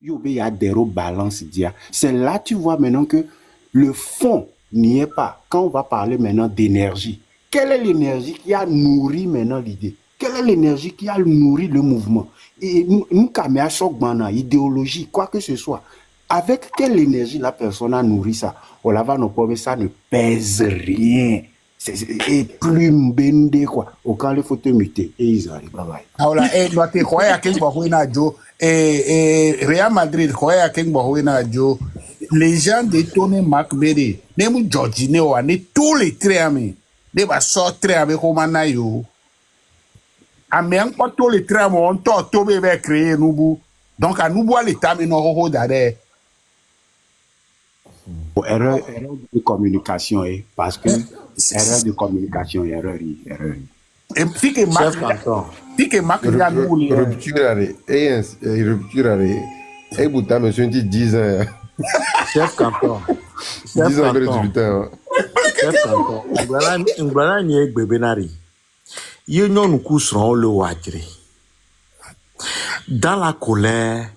Il y a des balance dia. C'est là tu vois maintenant que le fond n'y est pas. Quand on va parler maintenant d'énergie, quelle est l'énergie qui a nourri maintenant l'idée? Quelle est l'énergie qui a nourri le mouvement? Et nous, Kamea Chokbana, idéologie, quoi que ce soit, avec quelle énergie la personne a nourri ça? Olava no pobe, ça ne pèse rien. Et plus mbende quoi. Au quand il faut te muter. Et ils arrivent. Bye bye. Ahora, no te juega que Bohuina Joe. Real Madrid juega que Bohuina Joe. Les gens détournent Marc Berry. Ne mu Georgine wa ne tous les traits ne va sortir avec Romana yo. Ame encore tous les traits on to be créer nous. Donc à nous boire l'état mais non ho d'arrêt. Erreur de communication, parce que erreur de communication, erreur. Et puis que Marc rupture, et Bouta me suis dit 10 ans. Chef canton. 10 ans après 18 ans. Chef canton. Ngbala ni egbebenari. Ye non cousron le wadre. Dans la colère,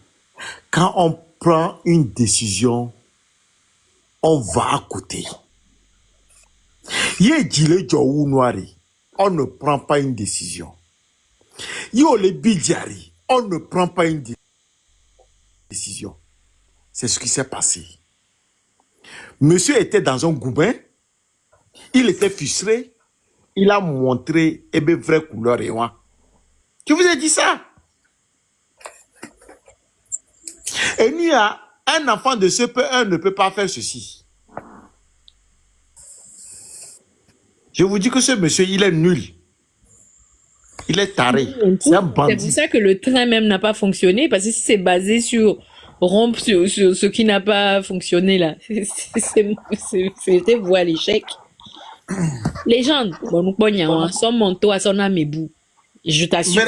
quand on prend une décision, on va à côté. Ye dile jowu noiri, on ne prend pas une décision. Yo le bidjari, on ne prend pas une décision. C'est ce qui s'est passé. Monsieur était dans un goubin, il était frustré, il a montré vraie couleur et moi. Je vous ai dit ça. Et il y a un enfant de ce peu, un ne peut pas faire ceci. Je vous dis que ce monsieur, il est nul. Il est taré. C'est un bandit. C'est pour ça que le train même n'a pas fonctionné, parce que si c'est basé sur rompre sur ce qui n'a pas fonctionné là, c'était voir l'échec. Les gens, bon, nous son manteau à son âme et bout. Je t'assure.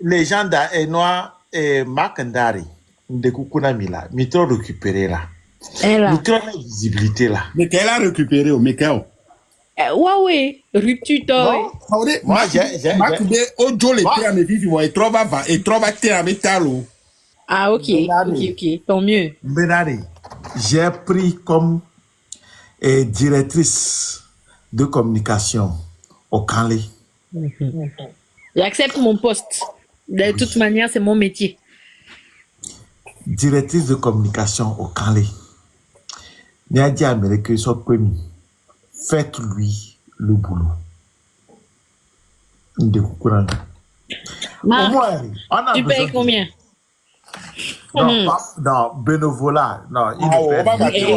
Les gens d'Enoa et Makandari, de Kukuna Mila, Mitro récupéré là. Mitro la visibilité là. Mais qu'elle a récupéré au Mekao. Ouais, rupture toi. Moi, j'ai. O Joe les terres me vivent, et trova terre avec talo. Ah, ok, tant mieux. Benari, j'ai pris comme directrice de communication au Canlé. J'accepte mon poste. De toute manière, c'est mon métier. Directrice de communication au Canlé. N'y a dit à Amérique, soit premier. Faites-lui le boulot. Tu payes combien? Non, bénévolat. Non,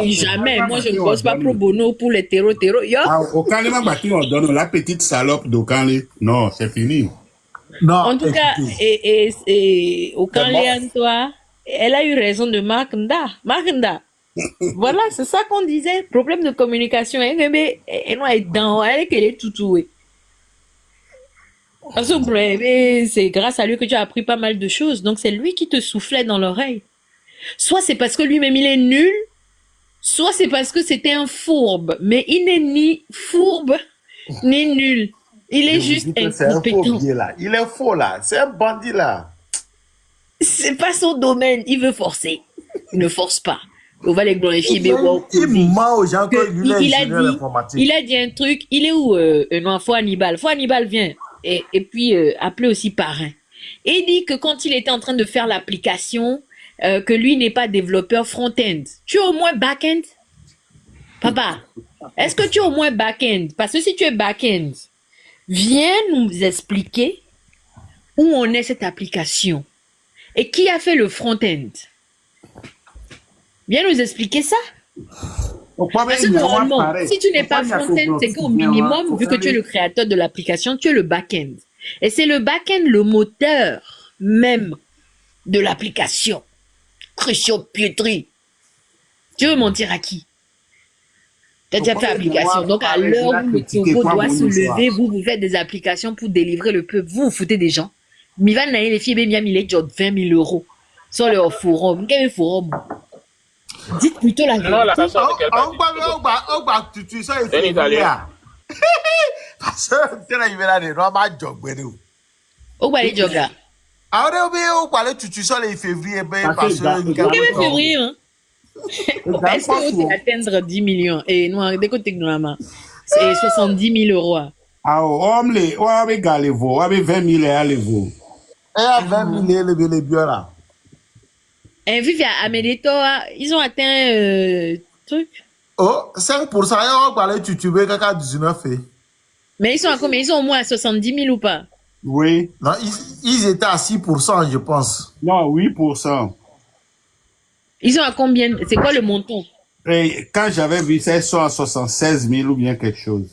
jamais. Moi, je ne bosse pas pro bono pour les terreaux. Au Canlé, on donne la petite salope de Canlé. Non, c'est fini. Non, en tout cas, au Canlé, toi, elle a eu raison de Makanda. Voilà, c'est ça qu'on disait. Problème de communication. Elle est dans elle qu'elle est tout. C'est grâce à lui que tu as appris pas mal de choses. Donc, c'est lui qui te soufflait dans l'oreille. Soit c'est parce que lui-même, il est nul. Soit c'est parce que c'était un fourbe. Mais il n'est ni fourbe, ni nul. Il est juste incompétent. Il est faux là. C'est un bandit là. C'est pas son domaine. Il veut forcer. Il ne force pas. On va les glorifier. Il ment aux gens il a dit un truc. Il est où non, Fou Hannibal. Fou Hannibal vient. Et puis appelé aussi parrain. Et il dit que quand il était en train de faire l'application, que lui n'est pas développeur front-end. Tu es au moins back-end? Papa, est-ce que tu es au moins back-end? Parce que si tu es back-end, viens nous expliquer où on est cette application. Et qui a fait le front-end? Viens nous expliquer ça. Parce que normalement, si tu n'es pas front-end, c'est qu'au minimum, vu que tu es le créateur de l'application, tu es le back-end. Et c'est le back-end, le moteur même de l'application. Christian Pietri. Tu veux mentir à qui? Tu as déjà fait l'application. Donc à l'heure où le Togo doit se lever, vous faites des applications pour délivrer le peuple. Vous foutez des gens. Mivan Naï, les filles, bien, il est job 20 000 euros. Sur le forum. Quel forum? Dites plutôt la vérité. Non, la façon de quelle tu sais, il est italien. Parce que tu es là, il va aller, non, ma job, Où va les jobs là? Alors, on parlait tu sur les février, parce que... Quel est février, hein? Est-ce que vous atteindre 10 millions? Et nous, dès que tu as c'est 70 000 euros. Ah, on va gagner, on va 20 000 à l'évo. Et à 20 000, les biens là. Et Vivia, Amédéto, ils ont atteint truc. Oh, 5%, on parlait tu veux qu'à 19. Mais ils sont à combien? Ils sont au moins à 70 000 ou pas? Oui. Non, ils étaient à 6%, je pense. Non, 8%. Ils sont à combien? C'est quoi le montant? Et quand j'avais vu ça, ils sont à 76 000 ou bien quelque chose.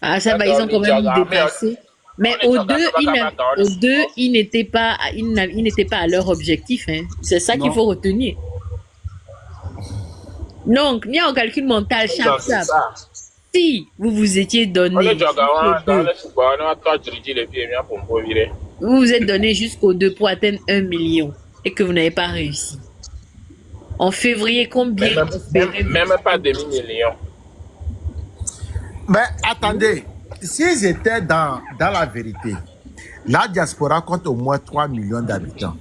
Ah, ça va, ils ont quand même dépassé. Mais aux deux, ils n'étaient pas à leur objectif. Hein. C'est ça qu'il faut retenir. Donc, il y a un calcul mental, chaque. Si vous vous étiez donné, vous vous êtes donné jusqu'au 2 pour atteindre 1 million et que vous n'avez pas réussi. En février, combien? Même pas demi-million. Mais attendez, s'ils étaient dans la vérité, la diaspora compte au moins 3 millions d'habitants.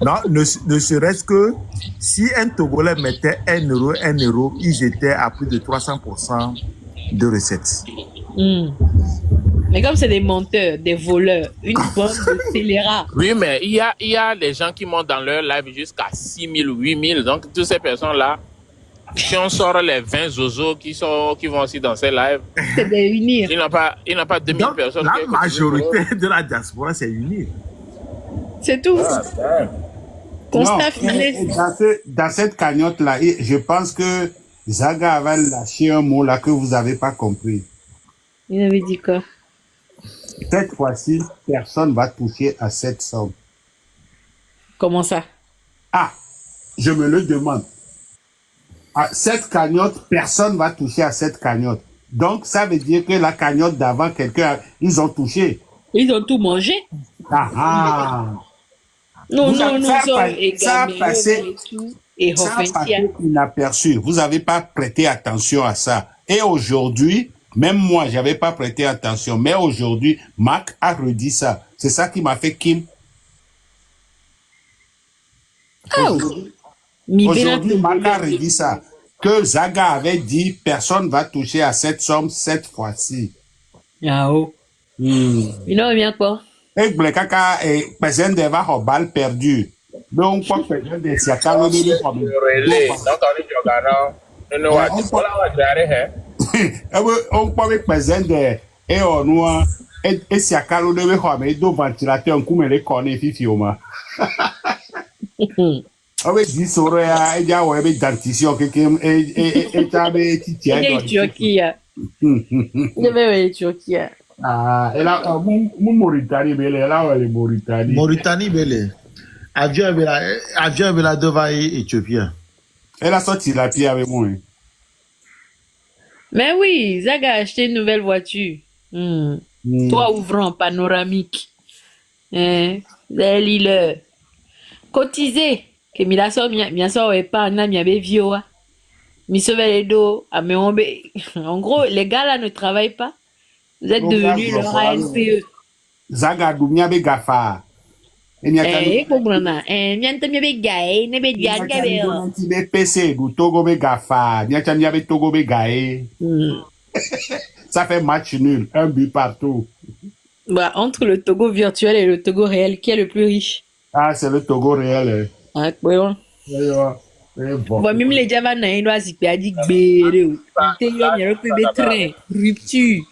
Non, ne serait-ce que si un Togolais mettait 1 euro, ils étaient à plus de 300% de recettes. Mais comme c'est des menteurs, des voleurs, une bande de scélérats. Oui, mais il y a des gens qui montent dans leur live jusqu'à 6 000 ou 8 000. Donc, toutes ces personnes-là, si on sort les 20 zozos qui vont aussi dans ces lives, c'est des unir. Il n'y a pas 2000 personnes. La majorité de la diaspora, c'est unir. C'est tout. Constat final. Dans cette cagnotte-là, je pense que Zaga avait lâché un mot là que vous n'avez pas compris. Il avait dit quoi? Cette fois-ci, personne ne va toucher à cette somme. Comment ça? Ah, je me le demande. À cette cagnotte, personne ne va toucher à cette cagnotte. Donc, ça veut dire que la cagnotte d'avant, ils ont touché. Ils ont tout mangé? Non, ça a passé inaperçu. Vous n'avez pas prêté attention à ça. Et aujourd'hui, même moi, je n'avais pas prêté attention. Mais aujourd'hui, Mac a redit ça. C'est ça qui m'a fait Kim. Aujourd'hui, Mac a redit ça. Que Zaga avait dit, personne ne va toucher à cette somme cette fois-ci. Il en revient quoi? Et Blekaka est présent devant une balle perdue. Donc, on peut faire des siakalo de on peut présent de et on noa et siakalo de mais do ventilateur comme les connaît fifioma. Avec 10 soria et ya ouais dentition que et tabe titia. Turquie. Ah, et là, Mauritanie, Mauritanie. Mauritanie, belle. Avion avec la devant Éthiopien. Elle a sorti la pied avec moi. Mais oui, Zaga a acheté une nouvelle voiture. Toit ouvrant, panoramique. L'île. Cotisé. Que mi la so est pas un ami avec vieux. Mi sauve les dos. En gros, les gars là ne travaillent pas. Vous êtes devenus leur ANPE. Zaga Doumia Begafa. Ça fait match nul, un but partout. Bah, entre le Togo virtuel et le Togo réel, qui est le plus riche? Ah, c'est le Togo réel. Ah, bon. Bon, même les Javanais, ils doivent s'y perdre. Rupture.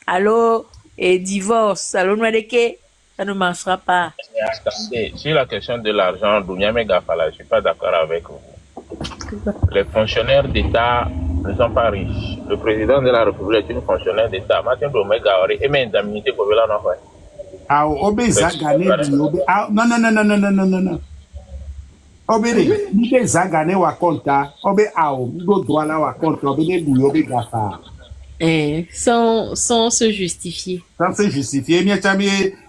Alors, et divorce. Alors, ça ne marchera pas. Attendez, sur la question de l'argent, Douniame Gafala, je ne suis pas d'accord avec vous. Les fonctionnaires d'État ne sont pas riches. Le président de la République est un fonctionnaire d'État. Martin Domega aurait aimé une indemnité pour la non. Ah, Obeza gagné. Ah, non. Obé, ni Zagane wa konta, Obé ao, do droit là wa konta, Obé ne Obé Gafa. Sans se justifier. Sans se justifier, il y a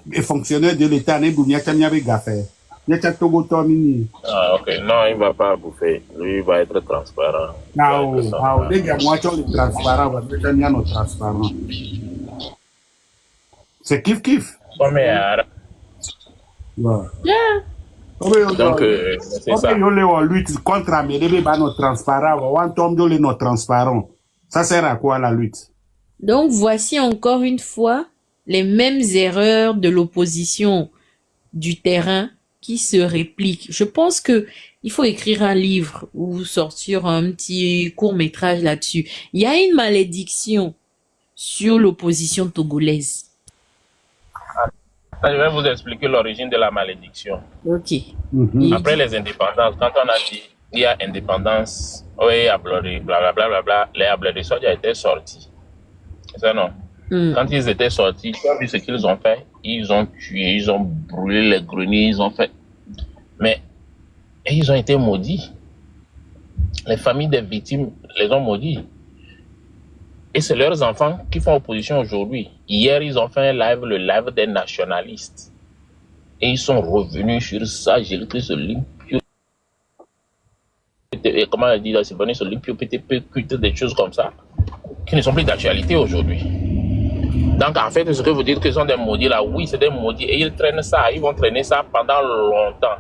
des fonctionnaires de l'État, il y a des gaffes. Il y a Togo Tomini. Ah, ok. Non, il ne va pas bouffer. Lui, il va être transparent. Les gars, moi, je suis transparent. Il y a nos transparents. C'est kiff. Yeah. Donc, c'est ça. On lutte contre Amélie, nos transparents. On tombe dans nos transparents. Ça sert à quoi la lutte? Donc, voici encore une fois les mêmes erreurs de l'opposition du terrain qui se répliquent. Je pense que il faut écrire un livre ou sortir un petit court-métrage là-dessus. Il y a une malédiction sur l'opposition togolaise. Je vais vous expliquer l'origine de la malédiction. Ok. Après les indépendances, quand on a dit il y a indépendance, oui, blablabla, les Abladesodia étaient sortis. C'est ça, non? Quand ils étaient sortis, tu as vu ce qu'ils ont fait? Ils ont tué, ils ont brûlé les greniers, ils ont fait. Mais ils ont été maudits. Les familles des victimes les ont maudits. Et c'est leurs enfants qui font opposition aujourd'hui. Hier, ils ont fait un live, le live des nationalistes. Et ils sont revenus sur ça. J'ai écrit ce link. Comment on dit là, c'est venu sur link, des choses comme ça, qui ne sont plus d'actualité aujourd'hui. Donc, en fait, ce que vous dites que ce sont des maudits là, oui, c'est des maudits. Et ils traînent ça, ils vont traîner ça pendant longtemps.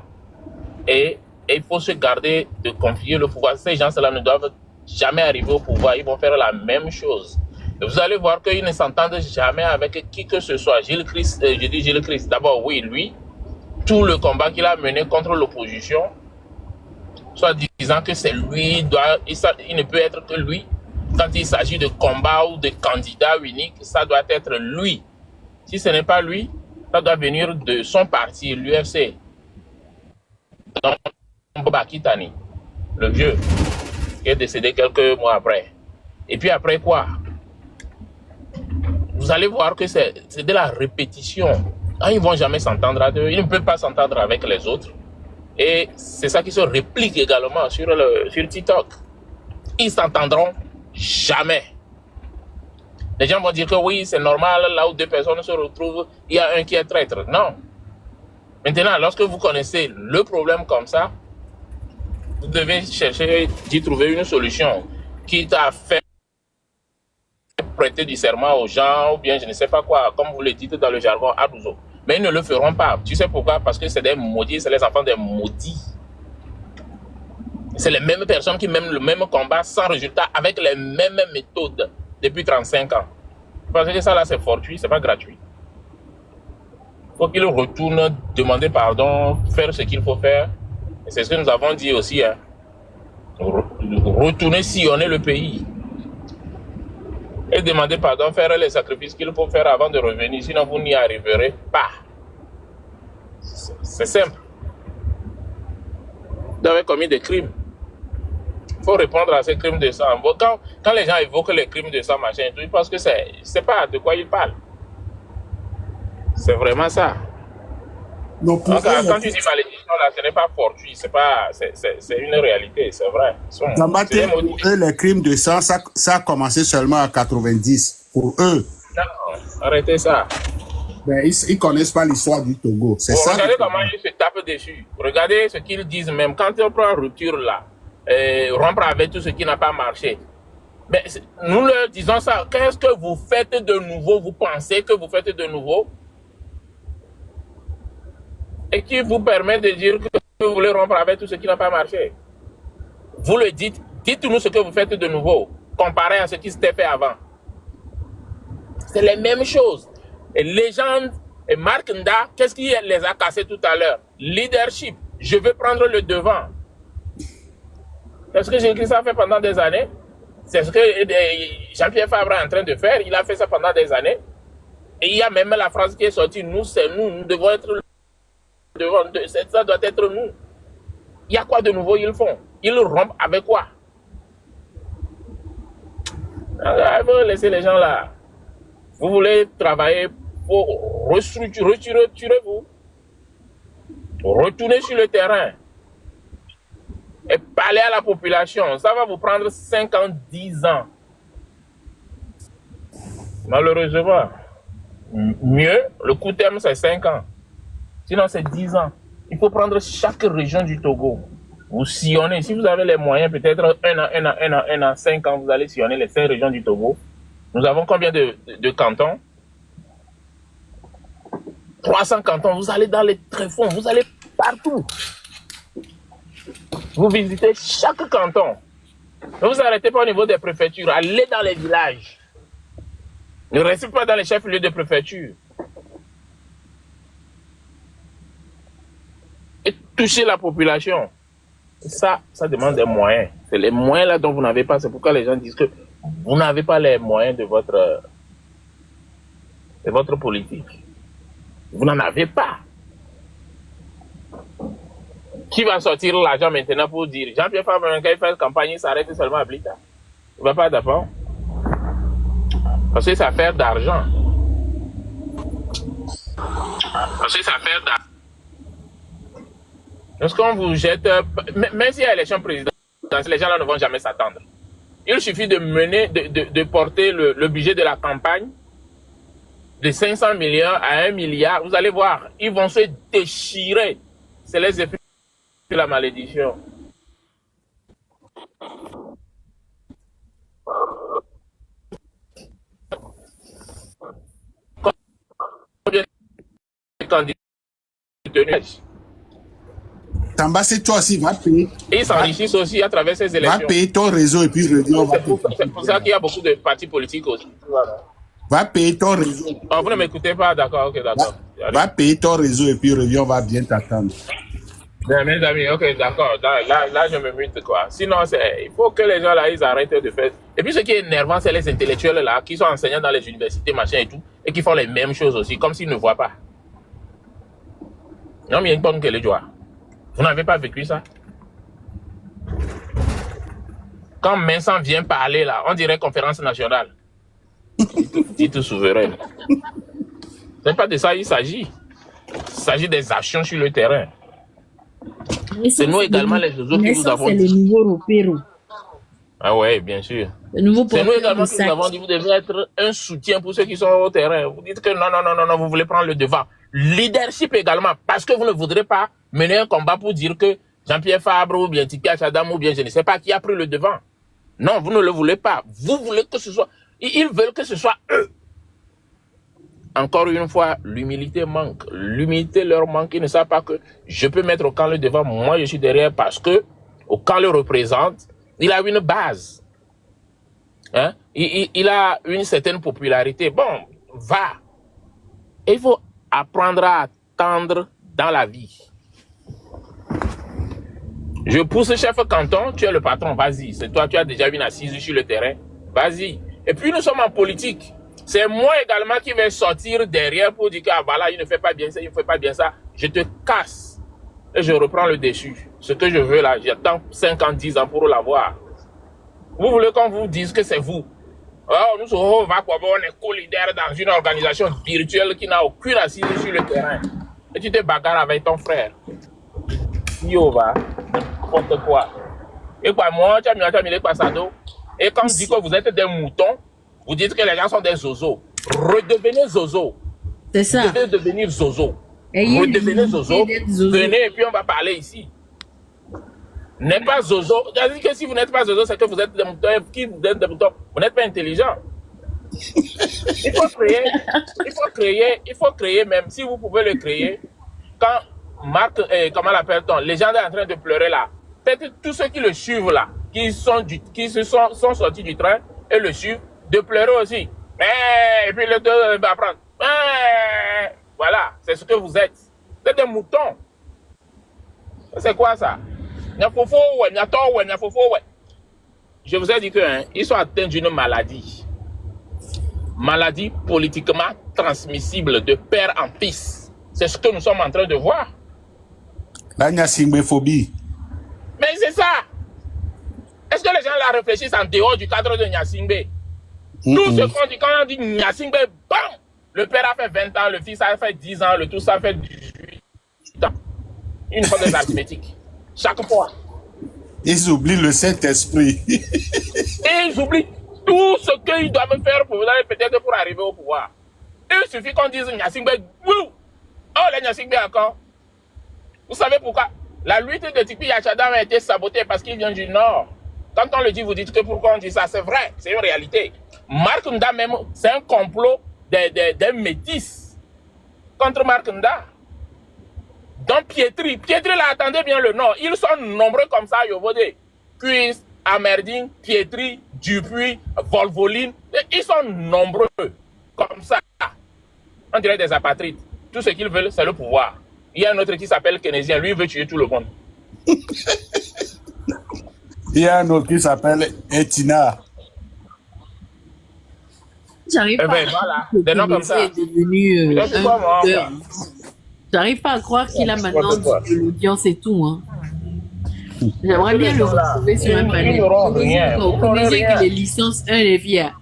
Et il faut se garder de confier le pouvoir. Ces gens-là ne doivent jamais arriver au pouvoir. Ils vont faire la même chose. Et vous allez voir qu'ils ne s'entendent jamais avec qui que ce soit. Gilles Christ, je dis Gilles Christ. D'abord, oui, lui, tout le combat qu'il a mené contre l'opposition, soit disant que c'est lui, il ne peut être que lui. Quand il s'agit de combat ou de candidat unique, ça doit être lui. Si ce n'est pas lui, ça doit venir de son parti, l'UFC. Donc, Boba Kitani, le vieux, qui est décédé quelques mois après. Et puis après quoi? Vous allez voir que c'est de la répétition. Ils ne vont jamais s'entendre à deux. Ils ne peuvent pas s'entendre avec les autres. Et c'est ça qui se réplique également sur TikTok. Ils s'entendront jamais. Les gens vont dire que oui, c'est normal, là où deux personnes se retrouvent, il y a un qui est traître. Non. Maintenant, lorsque vous connaissez le problème comme ça, vous devez chercher d'y trouver une solution. Quitte à faire prêter du serment aux gens, ou bien je ne sais pas quoi, comme vous le dites dans le jargon Adouzo. Mais ils ne le feront pas. Tu sais pourquoi? Parce que c'est des maudits, c'est les enfants des maudits. C'est les mêmes personnes qui mènent le même combat sans résultat, avec les mêmes méthodes depuis 35 ans. Parce que ça là, c'est fortuit, c'est pas gratuit. Il faut qu'ils retournent, demander pardon, faire ce qu'il faut faire. Et c'est ce que nous avons dit aussi. Hein. Retourner sillonner le pays. Et demander pardon, faire les sacrifices qu'il faut faire avant de revenir. Sinon, vous n'y arriverez pas. C'est simple. Vous avez commis des crimes. Il faut répondre à ces crimes de sang. Quand les gens évoquent les crimes de sang, machin, ils pensent que c'est pas de quoi ils parlent. C'est vraiment ça. Donc, quand tu dis malédiction, là, ce n'est pas fortuit, c'est une réalité, c'est vrai. Les crimes de sang, ça a commencé seulement en 90, pour eux. Non, arrêtez ça. Ben, ils ne connaissent pas l'histoire du Togo. Regardez comment ils se tapent dessus. Regardez ce qu'ils disent même. Quand on prend rupture là, rompre avec tout ce qui n'a pas marché. Mais nous leur disons ça. Qu'est-ce que vous faites de nouveau? Vous pensez que vous faites de nouveau? Et qui vous permet de dire que vous voulez rompre avec tout ce qui n'a pas marché? Vous le dites. Dites-nous ce que vous faites de nouveau, comparé à ce qui s'était fait avant. C'est les mêmes choses. Et les gens, et Marc Nda, qu'est-ce qui les a cassés tout à l'heure? Leadership. Je veux prendre le devant. C'est ce que Jésus a fait pendant des années. C'est ce que Jean-Pierre Fabre est en train de faire. Il a fait ça pendant des années. Et il y a même la phrase qui est sortie, nous, c'est nous, nous devons être devant, ça doit être nous. Il y a quoi de nouveau ils font? Ils rompent avec quoi? Il faut laisser les gens là. Vous voulez travailler pour restructurez-vous. Retournez sur le terrain. Et parler à la population. Ça va vous prendre 5 ans, 10 ans. Malheureusement. Mieux, le court terme, c'est 5 ans. Sinon, c'est 10 ans. Il faut prendre chaque région du Togo. Vous sillonnez. Si vous avez les moyens, peut-être 1 an, 5 ans, vous allez sillonner les 5 régions du Togo. Nous avons combien de cantons? 300 cantons, vous allez dans les tréfonds, vous allez partout. Vous visitez chaque canton. Ne vous arrêtez pas au niveau des préfectures, allez dans les villages. Ne restez pas dans les chefs-lieux de préfecture. Et toucher la population. Ça demande des moyens. C'est les moyens là dont vous n'avez pas. C'est pourquoi les gens disent que vous n'avez pas les moyens de votre politique. Vous n'en avez pas. Qui va sortir l'argent maintenant pour dire Jean-Pierre Fabre, quand il fait campagne, il s'arrête seulement à Blita. Il ne va pas d'abord. Parce que c'est affaire d'argent. Lorsqu'on vous jette, même s'il y a élection présidentielle, les gens là ne vont jamais s'attendre. Il suffit de mener, de porter le budget de la campagne de 500 millions à 1 milliard. Vous allez voir, ils vont se déchirer. C'est les effets de la malédiction. Combien de candidats? Tamba, c'est toi aussi, va payer. Et ils s'enrichissent aussi à travers ces élections. Va payer ton réseau et puis reviens. C'est pour ça qu'il y a beaucoup de partis politiques aussi. Voilà. Va payer ton réseau. Oh, vous ne m'écoutez pas, d'accord, ok, d'accord. Va payer ton réseau et puis reviens, on va bien t'attendre. Bien, mes amis, ok, d'accord. Là, je me mute, quoi. Sinon, il faut que les gens là, ils arrêtent de faire. Et puis, ce qui est énervant, c'est les intellectuels là, qui sont enseignants dans les universités, machin et tout, et qui font les mêmes choses aussi, comme s'ils ne voient pas. Non, mais il y a une bonne que les joie. Vous n'avez pas vécu ça? Quand Vincent vient parler là, on dirait conférence nationale. Dites souveraine. Ce n'est pas de ça il s'agit. Il s'agit des actions sur le terrain. C'est nous également les autres qui vous avons dit. C'est le nouveau Ropero. Ah ouais, bien sûr. C'est nous également qui vous avons dit, vous devez être un soutien pour ceux qui sont au terrain. Vous dites que non, vous voulez prendre le devant. Leadership également, parce que vous ne voudrez pas mener un combat pour dire que Jean-Pierre Fabre ou bien Tipi Achadam ou bien je ne sais pas qui a pris le devant. Non, vous ne le voulez pas. Vous voulez que ce soit... Ils veulent que ce soit eux. Encore une fois, l'humilité manque. L'humilité leur manque. Ils ne savent pas que je peux mettre au camp le devant. Moi, je suis derrière parce que au camp le représente. Il a une base. Hein? Il a une certaine popularité. Bon, va. Et il faut apprendre à attendre dans la vie. Je pousse chef canton, tu es le patron, vas-y. C'est toi, tu as déjà une assise sur le terrain. Vas-y. Et puis nous sommes en politique. C'est moi également qui vais sortir derrière pour dire que ah, voilà, il ne fait pas bien ça, il ne fait pas bien ça. Je te casse. Et je reprends le dessus. Ce que je veux là, j'attends 5 ans, 10 ans pour l'avoir. Vous voulez qu'on vous dise que c'est vous. Oh, nous on est co-leader dans une organisation virtuelle qui n'a aucune assise sur le terrain. Et tu te bagarres avec ton frère. Yo va, n'importe quoi. Et quoi, moi, tu as mis quoi ça d'eau. Et quand on dit que vous êtes des moutons, vous dites que les gens sont des zozos. Redevenez zozo. C'est ça. Vous devez devenir zozo. Redevenez zozo. Venez et puis on va parler ici. N'êtes pas zozo. C'est-à-dire que si vous n'êtes pas zozo, c'est que vous êtes des moutons. Vous n'êtes pas intelligent. Il faut créer, même si vous pouvez le créer. Quand Marc, comment l'appelle-t-on, les gens sont en train de pleurer là. Peut-être tous ceux qui le suivent là, qui sont sortis du train et le suivent, de pleurer aussi. Et puis le deux va prendre. Voilà, c'est ce que vous êtes. Vous êtes des moutons. C'est quoi ça? Je vous ai dit qu'ils sont atteints d'une maladie. Maladie politiquement transmissible de père en fils. C'est ce que nous sommes en train de voir. La nyasingbephobie. Mais c'est ça. Est-ce que les gens là réfléchissent en dehors du cadre de Nyasingbe? Tout ce qu'on dit, quand on dit Nyasingbe, bam! Le père a fait 20 ans, le fils a fait 10 ans, le tout ça fait 18 ans. Une fois des arithmétiques. Chaque fois. Ils oublient le Saint-Esprit. Et ils oublient tout ce qu'ils doivent faire pour peut-être pour arriver au pouvoir. Il suffit qu'on dise Nyasingbe, wouh! Oh, les Nyasingbe encore. Vous savez pourquoi? La lutte de Tipi Yachadam a été sabotée parce qu'il vient du Nord. Quand on le dit, vous dites que pourquoi on dit ça? C'est vrai, c'est une réalité. Marc Nda même, c'est un complot des métis. contre Marc Nda. Donc Pietri là, attendez bien le nom. Ils sont nombreux comme ça, Yovodé. Puis Amerdine, Pietri, Dupuis, Volvoline. Ils sont nombreux comme ça. On dirait des apatrides. Tout ce qu'ils veulent, c'est le pouvoir. Il y a un autre qui s'appelle Keynésien. Lui, il veut tuer tout le monde. Il y a un autre qui s'appelle Etina. J'arrive pas voilà, des noms comme ça. est devenu J'arrive pas à croire qu'il a maintenant de l'audience et tout. Hein. J'aimerais bien le retrouver sur un panel. Vous connaissez que les licences 1 les via.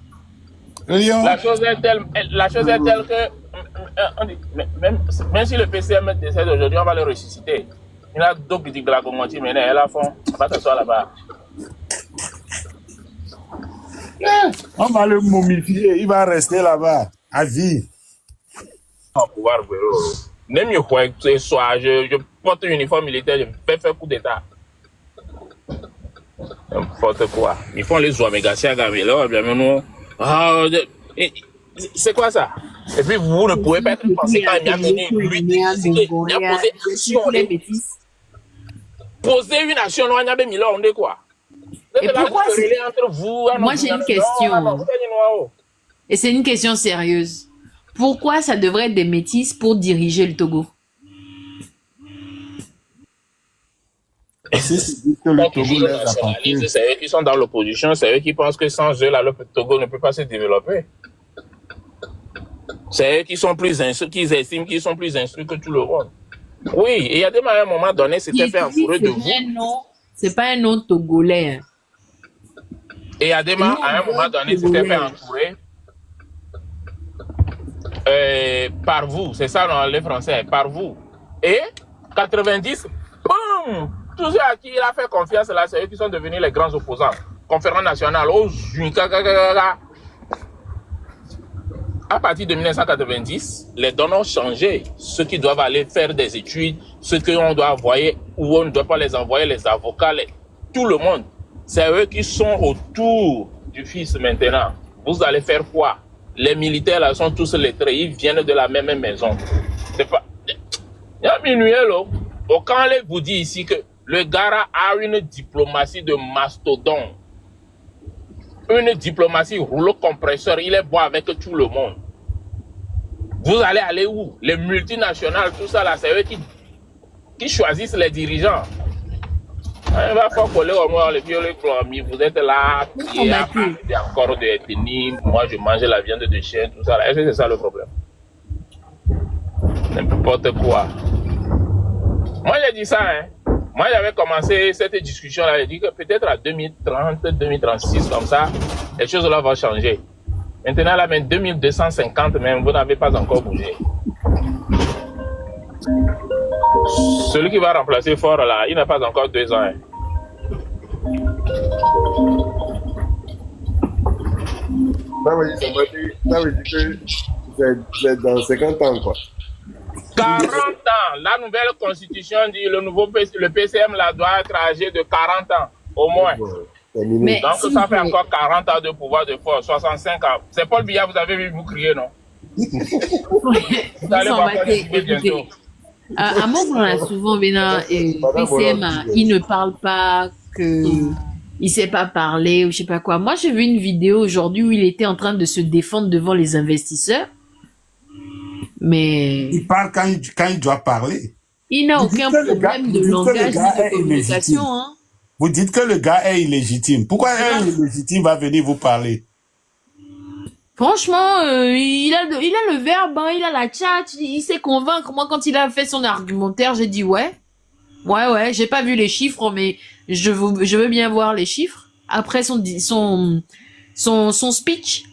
La chose est telle que même si le PCM décède aujourd'hui, on va le ressusciter. Il y a d'autres qui disent que la Gomonti, mais elle a fond. On va t'asseoir là-bas. On va le momifier, il va rester là-bas, à vie. On va pouvoir voir. Même ce soir, je porte un uniforme militaire, je vais faire coup d'état. N'importe quoi. Ils font les Ouamégassias, là, bien nous. C'est quoi ça? Et puis vous ne pouvez pas être conséquent. Il a mené poser une action, on a mis là, on est quoi? Et pourquoi moi j'ai une question. Et c'est une question sérieuse. Pourquoi ça devrait être des métis pour diriger le Togo? C'est que le Togo les appartient. C'est eux qui sont dans l'opposition, c'est eux qui pensent que sans eux, là, le Togo ne peut pas se développer. C'est eux qui sont plus instruits, qui estiment qu'ils sont plus instruits que tout le monde. Oui, et il y a des moments, à un moment donné, c'était fait entourer de vous. C'est pas un nom togolais. Et il y a des moments, à un moment donné, c'était fait entourer par vous. C'est ça dans les Français, par vous. Et 90, boum! Tous ceux à qui il a fait confiance, là, c'est eux qui sont devenus les grands opposants. Conférence nationale, à partir de 1990, les données ont changé. Ceux qui doivent aller faire des études, ceux qu'on doit envoyer ou on ne doit pas les envoyer, les avocats, tout le monde. C'est eux qui sont autour du fils maintenant. Vous allez faire quoi? Les militaires là sont tous lettrés, ils viennent de la même maison. C'est pas... Il y a minuit là. Quand on vous dit ici que le Gara a une diplomatie de mastodon. Une diplomatie rouleau compresseur, il est bon avec tout le monde. Vous allez aller où? Les multinationales, tout ça là, c'est eux qui choisissent les dirigeants. Il va falloir coller au moins les violets, vous êtes là, il y a encore des ethnies, moi je mange la viande de chien, tout ça là. Est-ce que c'est ça le problème? N'importe quoi. Moi j'ai dit ça, hein. Moi, j'avais commencé cette discussion-là, j'ai dit que peut-être à 2030, 2036, comme ça, les choses là vont changer. Maintenant, là, même 2250, même, vous n'avez pas encore bougé. Celui qui va remplacer Fort, là, il n'a pas encore 2 ans. Hein. Ça veut dire que c'est dans 50 ans, quoi. 40 ans, la nouvelle constitution dit le PCM là, doit être âgé de 40 ans, au moins. Mais donc ça fait encore 40 ans de pouvoir de force, 65 ans. C'est Paul Biya, vous avez vu vous crier, non? Vous allez voir bientôt. À moi, on a souvent Bénin et PCM, il ne parle pas, il sait pas parler ou je sais pas quoi. Moi, j'ai vu une vidéo aujourd'hui où il était en train de se défendre devant les investisseurs. Mais il parle quand il doit parler. Il n'a aucun problème de langage de communication. Hein. Vous dites que le gars est illégitime. Pourquoi un illégitime va venir vous parler? Franchement, il a le verbe, hein, il a la tchatch, il sait convaincre. Moi, quand il a fait son argumentaire, j'ai dit ouais, j'ai pas vu les chiffres, mais je veux bien voir les chiffres. Après son speech,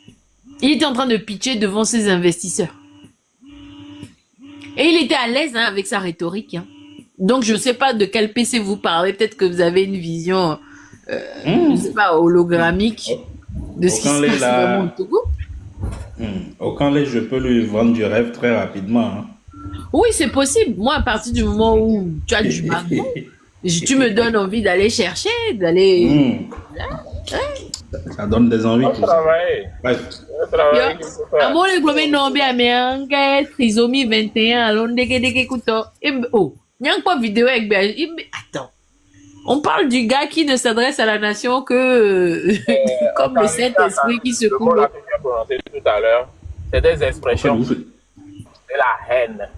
il était en train de pitcher devant ses investisseurs. Et il était à l'aise hein, avec sa rhétorique. Hein. Donc, je ne sais pas de quel PC vous parlez. Peut-être que vous avez une vision, je sais pas, hologrammique de ce qui se passe vraiment au Togo. Au Canlais, je peux lui vendre du rêve très rapidement. Hein. Oui, c'est possible. Moi, à partir du moment où tu as du background, tu me donnes envie d'aller chercher, d'aller... Ça donne des envies. On Tout ça. travaille. Bref. On travaille. qu'il faut faire. Amor le globé non bien mais un gars trisomie 21 alors deke couteau. Oh, il y a pas vidéo avec attends. On parle du gars qui ne s'adresse à la nation que comme le Saint-Esprit qui se Le mot coule. là que j'ai prononcé tout à l'heure, c'est des expressions Vous, de la haine.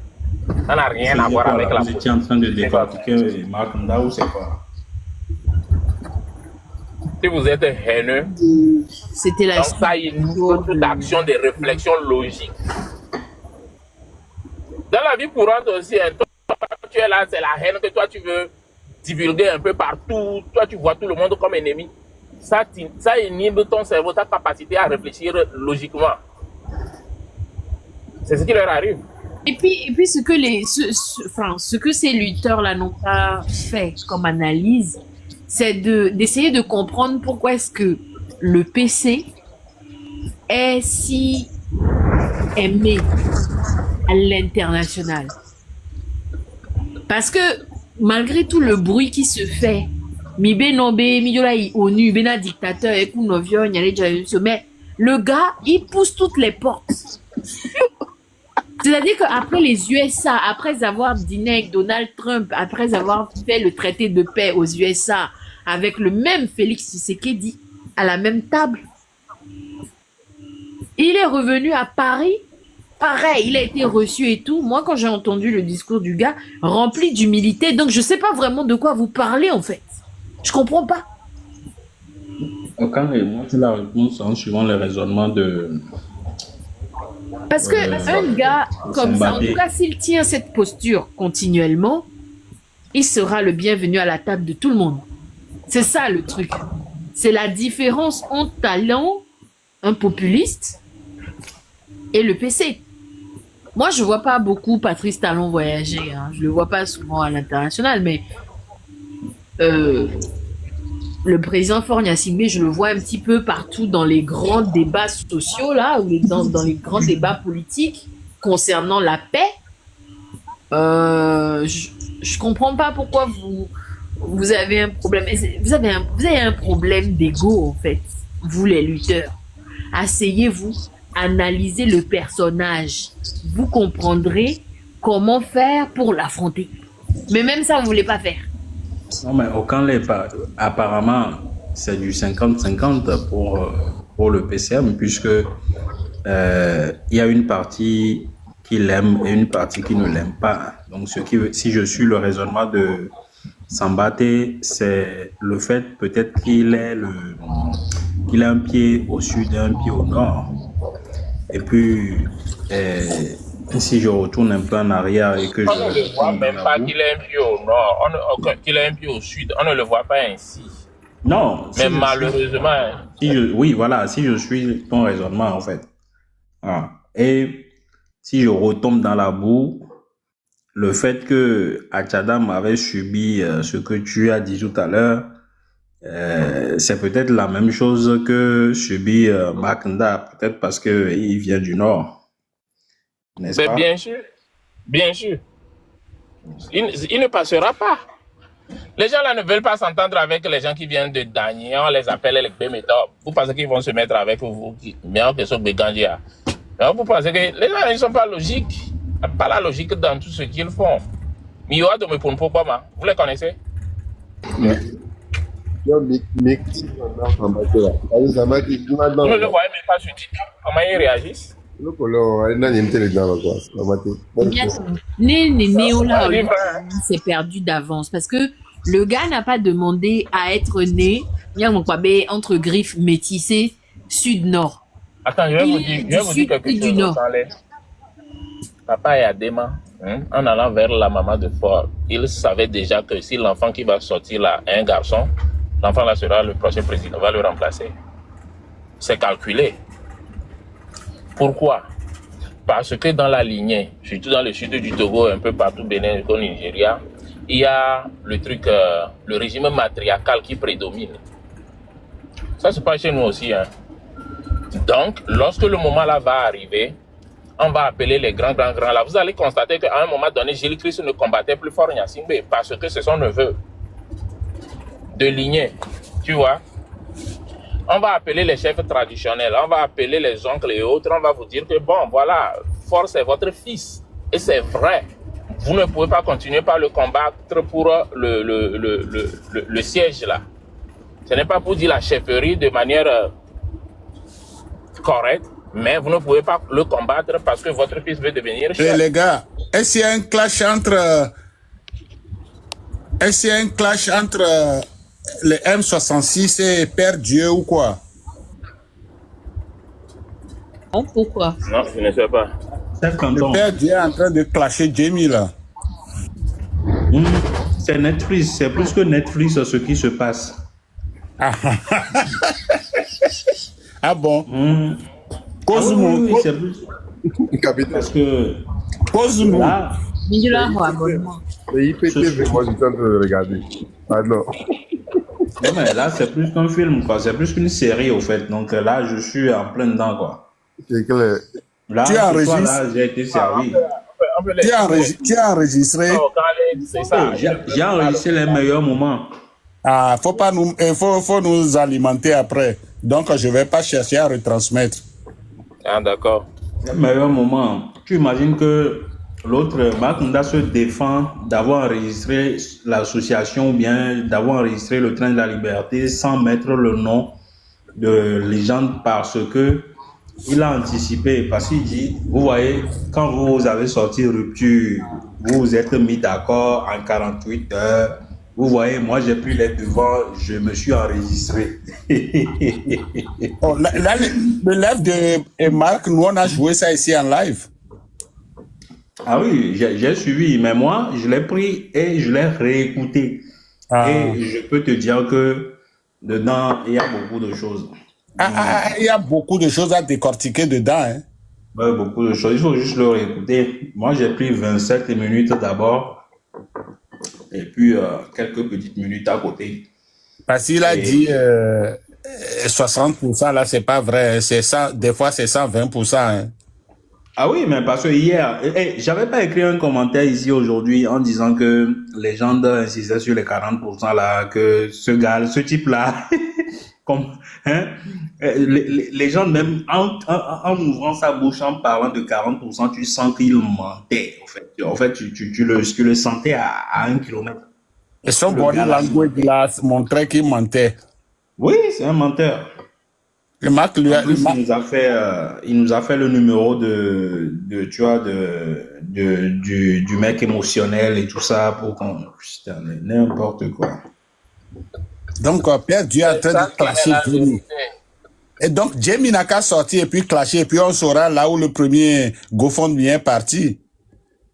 Ça n'a rien à voir avec la vous étiez en train de décortiquer Marc Ndao, c'est quoi? Si vous êtes haineux, C'était la donc ça inhibe toute action de réflexion logique. Dans la vie courante aussi, hein, toi, tu es là, c'est la haine que toi tu veux divulguer un peu partout. Toi, tu vois tout le monde comme ennemi. Ça inhibe ton cerveau, ta capacité à réfléchir logiquement. C'est ce qui leur arrive. Et puis ce que ces lutteurs-là n'ont pas fait comme analyse, c'est d'essayer de comprendre pourquoi est-ce que le PC est si aimé à l'international. Parce que malgré tout le bruit qui se fait, mais le gars, il pousse toutes les portes. C'est-à-dire qu'après les USA, après avoir dîné avec Donald Trump, après avoir fait le traité de paix aux USA avec le même Félix Tshisekedi à la même table, il est revenu à Paris. Pareil, il a été reçu et tout. Moi, quand j'ai entendu le discours du gars, rempli d'humilité, donc je sais pas vraiment de quoi vous parlez en fait. Je comprends pas. Aucun moi, c'est la réponse en suivant le raisonnement de... Parce que un gars comme ça, en tout cas, s'il tient cette posture continuellement, il sera le bienvenu à la table de tout le monde. C'est ça le truc. C'est la différence entre talent, un populiste, et le PC. Moi, je vois pas beaucoup Patrice Talon voyager. Hein. Je le vois pas souvent à l'international, mais le président Faure Gnassingbé, je le vois un petit peu partout dans les grands débats sociaux, là, ou dans les grands débats politiques concernant la paix. Je comprends pas pourquoi vous avez un problème. Vous avez un problème d'ego, en fait, vous les lutteurs. Asseyez-vous, analysez le personnage. Vous comprendrez comment faire pour l'affronter. Mais même ça, vous voulez pas faire. Non, mais aucun l'est pas. Apparemment, c'est du 50-50 pour le PCM, puisque il y a une partie qui l'aime et une partie qui ne l'aime pas. Donc, si je suis le raisonnement de Sambaté, c'est le fait peut-être qu'il ait un pied au sud et un pied au nord. Et puis, si je retourne un peu en arrière et que On ne le voit même pas qu'il ait un pied au nord, qu'il ait un pied au sud. On ne le voit pas ainsi. Non. Mais malheureusement... oui, voilà, si je suis ton raisonnement, en fait. Voilà. Et si je retombe dans la boue, le fait que Achadam avait subi ce que tu as dit tout à l'heure, c'est peut-être la même chose que subit Makanda, peut-être parce qu'il vient du Nord. N'est-ce pas? Bien sûr. Bien sûr. Il ne passera pas. Les gens là ne veulent pas s'entendre avec les gens qui viennent de Dagny. On les appelle les Bémétop. Vous pensez qu'ils vont se mettre avec vous? Bien que ce Bégandia. Vous pensez que les gens ne sont pas logiques. Pas la logique dans tout ce qu'ils font. Miyoa de Mepon Pokoma, vous les connaissez? Vous ne le voyez même pas sur TikTok. Comment ils réagissent? C'est perdu d'avance parce que le gars n'a pas demandé à être né entre griffes métissées sud-nord. Attends, je vais vous dire quelque chose. Papa est à Déma, en allant vers la maman de Ford, il savait déjà que si l'enfant qui va sortir là est un garçon, l'enfant là sera le prochain président, va le remplacer. C'est calculé. Pourquoi? Parce que dans la lignée, surtout dans le sud du Togo, un peu partout, Bénin, au Nigeria, il y a le truc, le régime matriarcal qui prédomine. Ça se passe chez nous aussi. Hein. Donc, lorsque le moment là va arriver, on va appeler les grands là. Vous allez constater qu'à un moment donné, Jésus-Christ ne combattait plus Faure Gnassingbé parce que c'est son neveu de lignée, tu vois. On va appeler les chefs traditionnels, on va appeler les oncles et autres, on va vous dire que bon, voilà, Force est votre fils. Et c'est vrai. Vous ne pouvez pas continuer par le combattre pour le siège là. Ce n'est pas pour dire la chefferie de manière correcte, mais vous ne pouvez pas le combattre parce que votre fils veut devenir chef. Et les gars, est-ce qu'il y a un clash entre... Est-ce qu'il y a un clash entre les M66 et Père Dieu ou quoi? Non, pourquoi? Non, je ne sais pas. Le Père Dieu est en train de clasher Jamie là. C'est Netflix, c'est plus que Netflix ce qui se passe. Ah bon? Oui, c'est plus. Capitaine. Parce que Cosmo. là, Mais là, abonnement. Le IPTV, moi, je suis en train de regarder. Ah non. non, mais là, c'est plus qu'un film, quoi. C'est plus qu'une série, au fait. Donc là, je suis en plein dedans, quoi. C'est clair. Là, Tu ce enregistres? soir-là, j'ai été servi. Tu as enregistré? C'est ça. J'ai enregistré les meilleurs moments. Ah, faut nous alimenter après. Donc, je vais pas chercher à retransmettre. Ah, d'accord. Les meilleurs moments. Tu imagines que l'autre, Makunda, se défend d'avoir enregistré l'association ou bien d'avoir enregistré le train de la liberté sans mettre le nom de légende parce que il a anticipé, parce qu'il dit, vous voyez, quand vous avez sorti Rupture, vous vous êtes mis d'accord en 48 heures. Vous voyez, moi j'ai pris les devants, je me suis enregistré. Oh, là, le live de Marc, nous on a joué ça ici en live. Ah oui, j'ai suivi, mais moi je l'ai pris et je l'ai réécouté. Ah. Et je peux te dire que dedans, il y a beaucoup de choses. Il y a beaucoup de choses à décortiquer dedans. Hein. Ouais, beaucoup de choses, il faut juste le réécouter. Moi j'ai pris 27 minutes d'abord. Et puis quelques petites minutes à côté. Parce qu'il a dit 60%, là, c'est pas vrai. C'est 100, des fois, c'est 120%. Hein. Ah oui, mais parce que hier, j'avais pas écrit un commentaire ici aujourd'hui en disant que les gens insistaient sur les 40% là, que ce type-là, comme, hein, les gens même, en ouvrant sa bouche, en parlant de 40%, tu sens qu'il mentait, en fait, tu le sentais à 1 kilomètre. Et son body language là montrait qu'il mentait. Oui, c'est un menteur. Le Marc lui a, il nous a fait le numéro tu vois, du mec émotionnel et tout ça pour qu'on, putain, n'importe quoi. Donc, Pierre Dieu est en train de clasher Jamie. Et donc, Jamie n'a qu'à sortir et puis clasher, et puis on saura là où le premier GoFundMe est parti.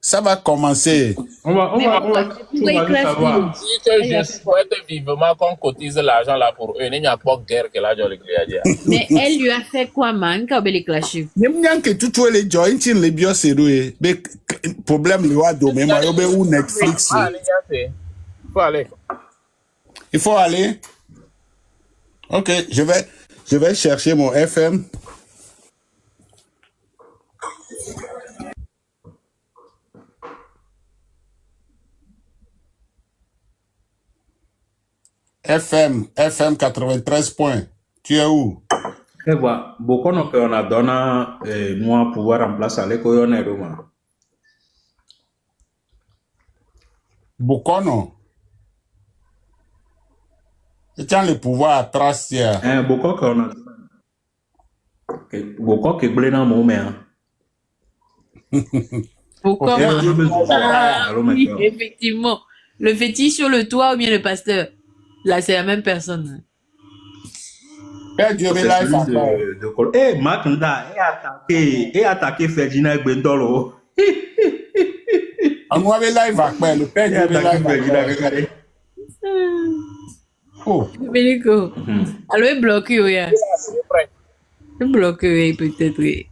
Ça va commencer. On va savoir. Si je souhaite vivement qu'on cotise l'argent là pour eux, il n'y a pas de guerre que l'argent le dire. Mais elle lui a fait quoi, man, quand elle est clashée? Même que tout les joints, les bioséreux, mais problème le wa do mais moi ou Netflix. Il faut aller. Ok, je vais chercher mon FM. FM 93 points. Tu es où? Et voilà, beaucoup de gens ont donné nous pouvoir remplacer les coyonnettes. Bokono. Tu as le pouvoir à trace. Beaucoup qu'on a. Beaucoup qui blé dans mon main. Pourquoi? Oui, effectivement. Le fétiche sur le toit ou bien le pasteur? Là, c'est la même personne. Père Dieu, mais là, il faut Makunda, et attaqué Ferdinand Gbendolo. On va live après. Le Père Dieu, live. Oh. Bénico. Alors, il bloque, oui. Il bloque, oui, peut-être, oui.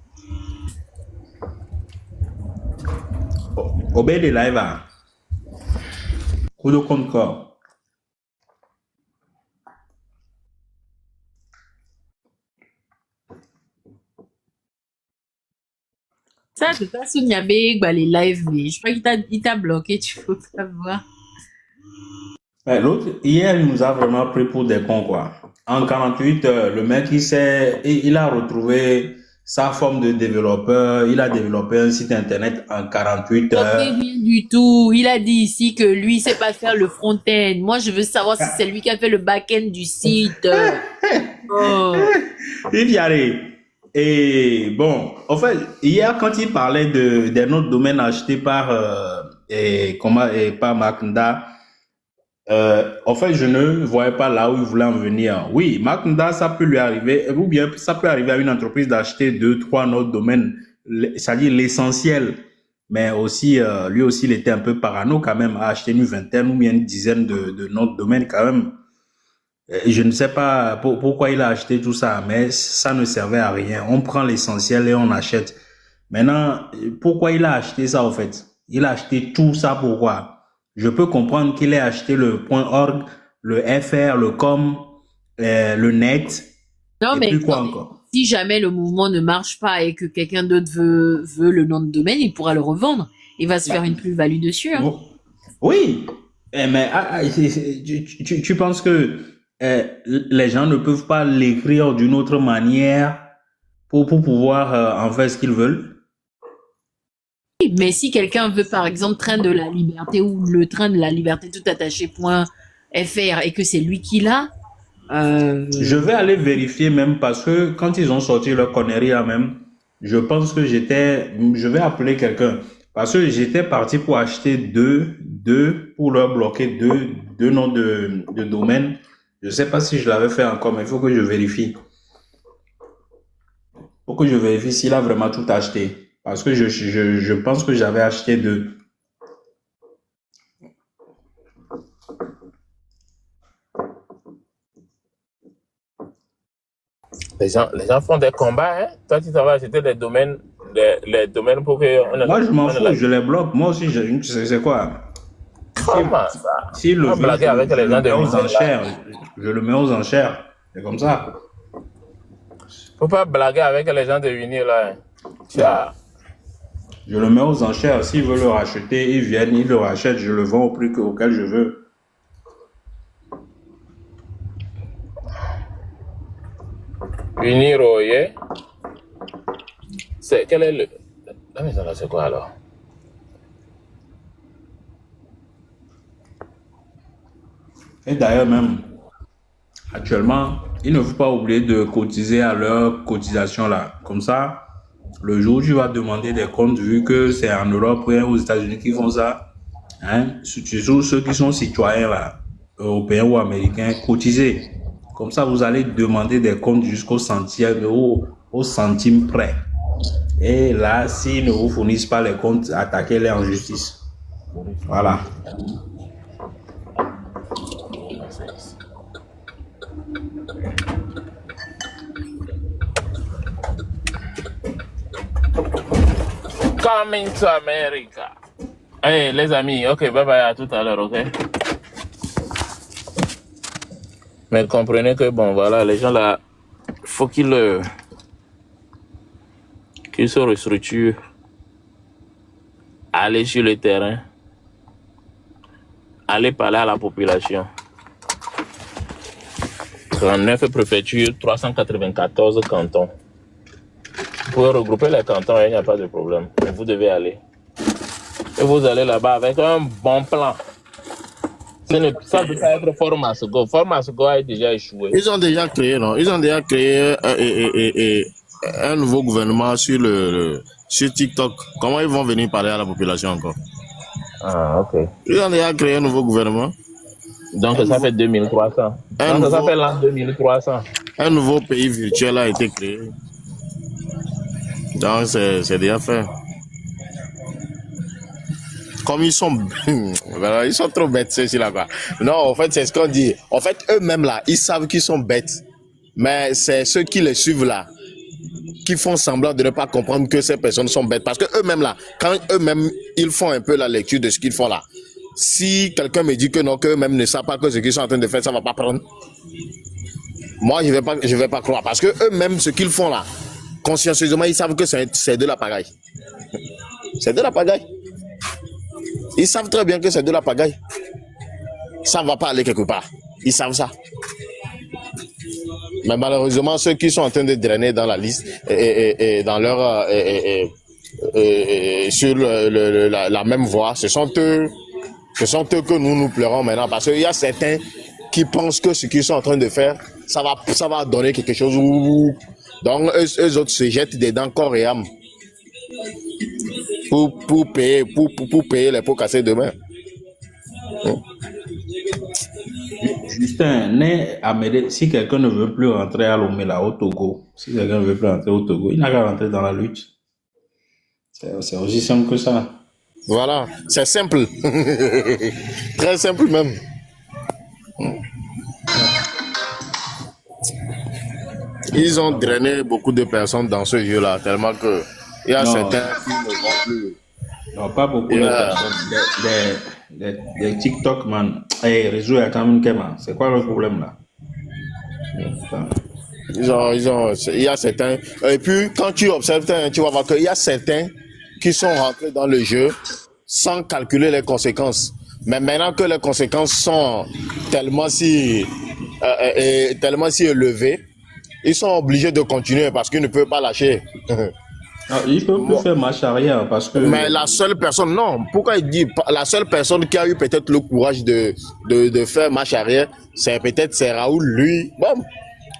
Obéi de live. Coup de compte corps. Ça, de toute façon, il y avait les live, mais je crois qu'il t'a bloqué, tu peux pas voir. L'autre, hier, il nous a vraiment pris pour des cons, quoi. En 48 heures, le mec, il a retrouvé sa forme de développeur. Il a développé un site internet en 48 Pas heures. très bien du tout. Il a dit ici que lui, il sait pas faire le front-end. Moi, je veux savoir si c'est lui qui a fait le back-end du site. Oh. Il y allait. Et bon, en fait, hier, quand il parlait des noms de domaine achetés par Macnda, en fait, je ne voyais pas là où il voulait en venir. Oui, Macnda, ça peut lui arriver, ou bien ça peut arriver à une entreprise d'acheter 2, 3 noms de domaine, c'est-à-dire l'essentiel. Mais aussi, lui aussi, il était un peu parano quand même à acheter une vingtaine ou bien une dizaine de noms de domaine quand même. Et je ne sais pas pourquoi il a acheté tout ça, mais ça ne servait à rien. On prend l'essentiel et on achète. Maintenant, pourquoi il a acheté ça en fait? Il a acheté tout ça pourquoi? Je peux comprendre qu'il ait acheté le .org, le .fr, le .com, le net. Non, et mais puis quoi encore? si jamais le mouvement ne marche pas et que quelqu'un d'autre veut le nom de domaine, il pourra le revendre. Il va se faire une plus-value dessus. Hein. Oui, mais tu penses que les gens ne peuvent pas l'écrire d'une autre manière pour pouvoir en faire ce qu'ils veulent? Oui, mais si quelqu'un veut, par exemple, Train de la Liberté ou le Train de la Liberté tout attaché.fr et que c'est lui qui l'a, je vais aller vérifier même parce que quand ils ont sorti leur connerie là même, je pense que je vais appeler quelqu'un parce que j'étais parti pour acheter deux pour leur bloquer deux noms de domaine. Je sais pas si je l'avais fait encore, mais il faut que je vérifie. Faut que je vérifie s'il a vraiment tout acheté. Parce que je pense que j'avais acheté 2. Les gens font des combats, hein. Toi, tu vas acheter les domaines pour que... Moi, je m'en fous, je les bloque. Moi aussi, c'est quoi? Comment ça? Si le blaguer avec les gens de aux enchères, je le mets aux enchères. C'est comme ça. Faut pas blaguer avec les gens de Unir, là. Tiens. Je le mets aux enchères. S'ils veulent le racheter, ils viennent, ils le rachètent. Je le vends au prix auquel je veux. Unir, yeah. Quel est le... La maison là, c'est quoi alors? Et d'ailleurs même, actuellement, il ne faut pas oublier de cotiser à leur cotisation là. Comme ça, le jour où tu vas demander des comptes, vu que c'est en Europe ou aux États-Unis qui font ça, hein, surtout ceux qui sont citoyens là, européens ou américains, cotisez. Comme ça, vous allez demander des comptes jusqu'au centième ou au centime près. Et là, s'ils ne vous fournissent pas les comptes, attaquez-les en justice. Voilà. Coming to America. Hey, les amis, ok, bye bye, à tout à l'heure, ok? Mais comprenez que, bon, voilà, les gens là, faut qu'ils se restructurent, aller sur le terrain, aller parler à la population. 39 préfectures, 394 cantons. Vous pouvez regrouper les cantons, il n'y a pas de problème. Mais vous devez aller. Et vous allez là-bas avec un bon plan. Ça peut pas être Formasco. Formasco a déjà échoué. Ils ont déjà créé, non? Ils ont déjà créé un nouveau gouvernement sur sur TikTok. Comment ils vont venir parler à la population encore? Ah, ok. Ils ont déjà créé un nouveau gouvernement. Donc ça fait 2300. Donc ça fait l'an 2300. Un nouveau pays virtuel a été créé. Donc c'est déjà fait. Comme ils sont trop bêtes ceux-ci là quoi. Non, en fait c'est ce qu'on dit. En fait eux-mêmes là, ils savent qu'ils sont bêtes. Mais c'est ceux qui les suivent là qui font semblant de ne pas comprendre que ces personnes sont bêtes. Parce que eux-mêmes là, quand eux-mêmes ils font un peu la lecture de ce qu'ils font là, si quelqu'un me dit que non, qu'eux-mêmes ne savent pas que ce qu'ils sont en train de faire, ça va pas prendre. Moi je vais pas croire. Parce que eux-mêmes ce qu'ils font là, consciencieusement ils savent que c'est de la pagaille. C'est de la pagaille. Ils savent très bien que c'est de la pagaille. Ça ne va pas aller quelque part. Ils savent ça. Mais malheureusement, ceux qui sont en train de drainer dans la liste et dans leur sur la même voie, ce sont eux que nous pleurons maintenant, parce qu'il y a certains qui pensent que ce qu'ils sont en train de faire, ça va donner quelque chose. Donc eux autres se jettent dedans corps et âme pour payer les pots cassés demain. Justin, si quelqu'un ne veut plus rentrer à Lomé là au Togo, il n'a qu'à rentrer dans la lutte. C'est aussi simple que ça. Voilà, c'est simple. Très simple même. Ils ont drainé beaucoup de personnes dans ce jeu-là, tellement que il y a certains qui ne vont plus. Non, pas beaucoup de personnes. Des TikTok, man. Réseau, c'est quoi le problème là? Il y a certains. Et puis, quand tu observes, tu vas voir qu'il y a certains qui sont rentrés dans le jeu sans calculer les conséquences. Mais maintenant que les conséquences sont tellement si élevées, ils sont obligés de continuer parce qu'ils ne peuvent pas lâcher. Ils ne peuvent plus faire marche arrière parce que... Mais la seule personne, non, pourquoi il dit la seule personne qui a eu peut-être le courage de faire marche arrière, c'est Raoul, lui. Bon,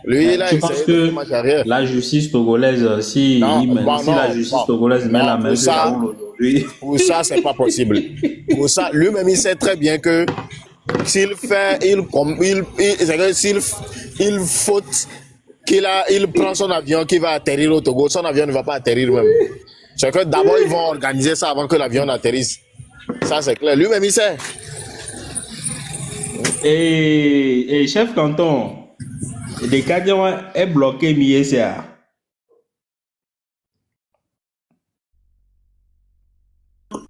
lui, il a essayé de faire marche arrière. La justice togolaise, si la justice togolaise met la main sur Raoul aujourd'hui... Pour ça, c'est pas possible. Pour ça, lui-même, il sait très bien que s'il faute... il prend son avion qui va atterrir au Togo, son avion ne va pas atterrir même. C'est que d'abord, ils vont organiser ça avant que l'avion atterrisse. Ça, c'est clair. Lui-même, il sait. Et chef canton, les Cadiens est bloqué, Miesa.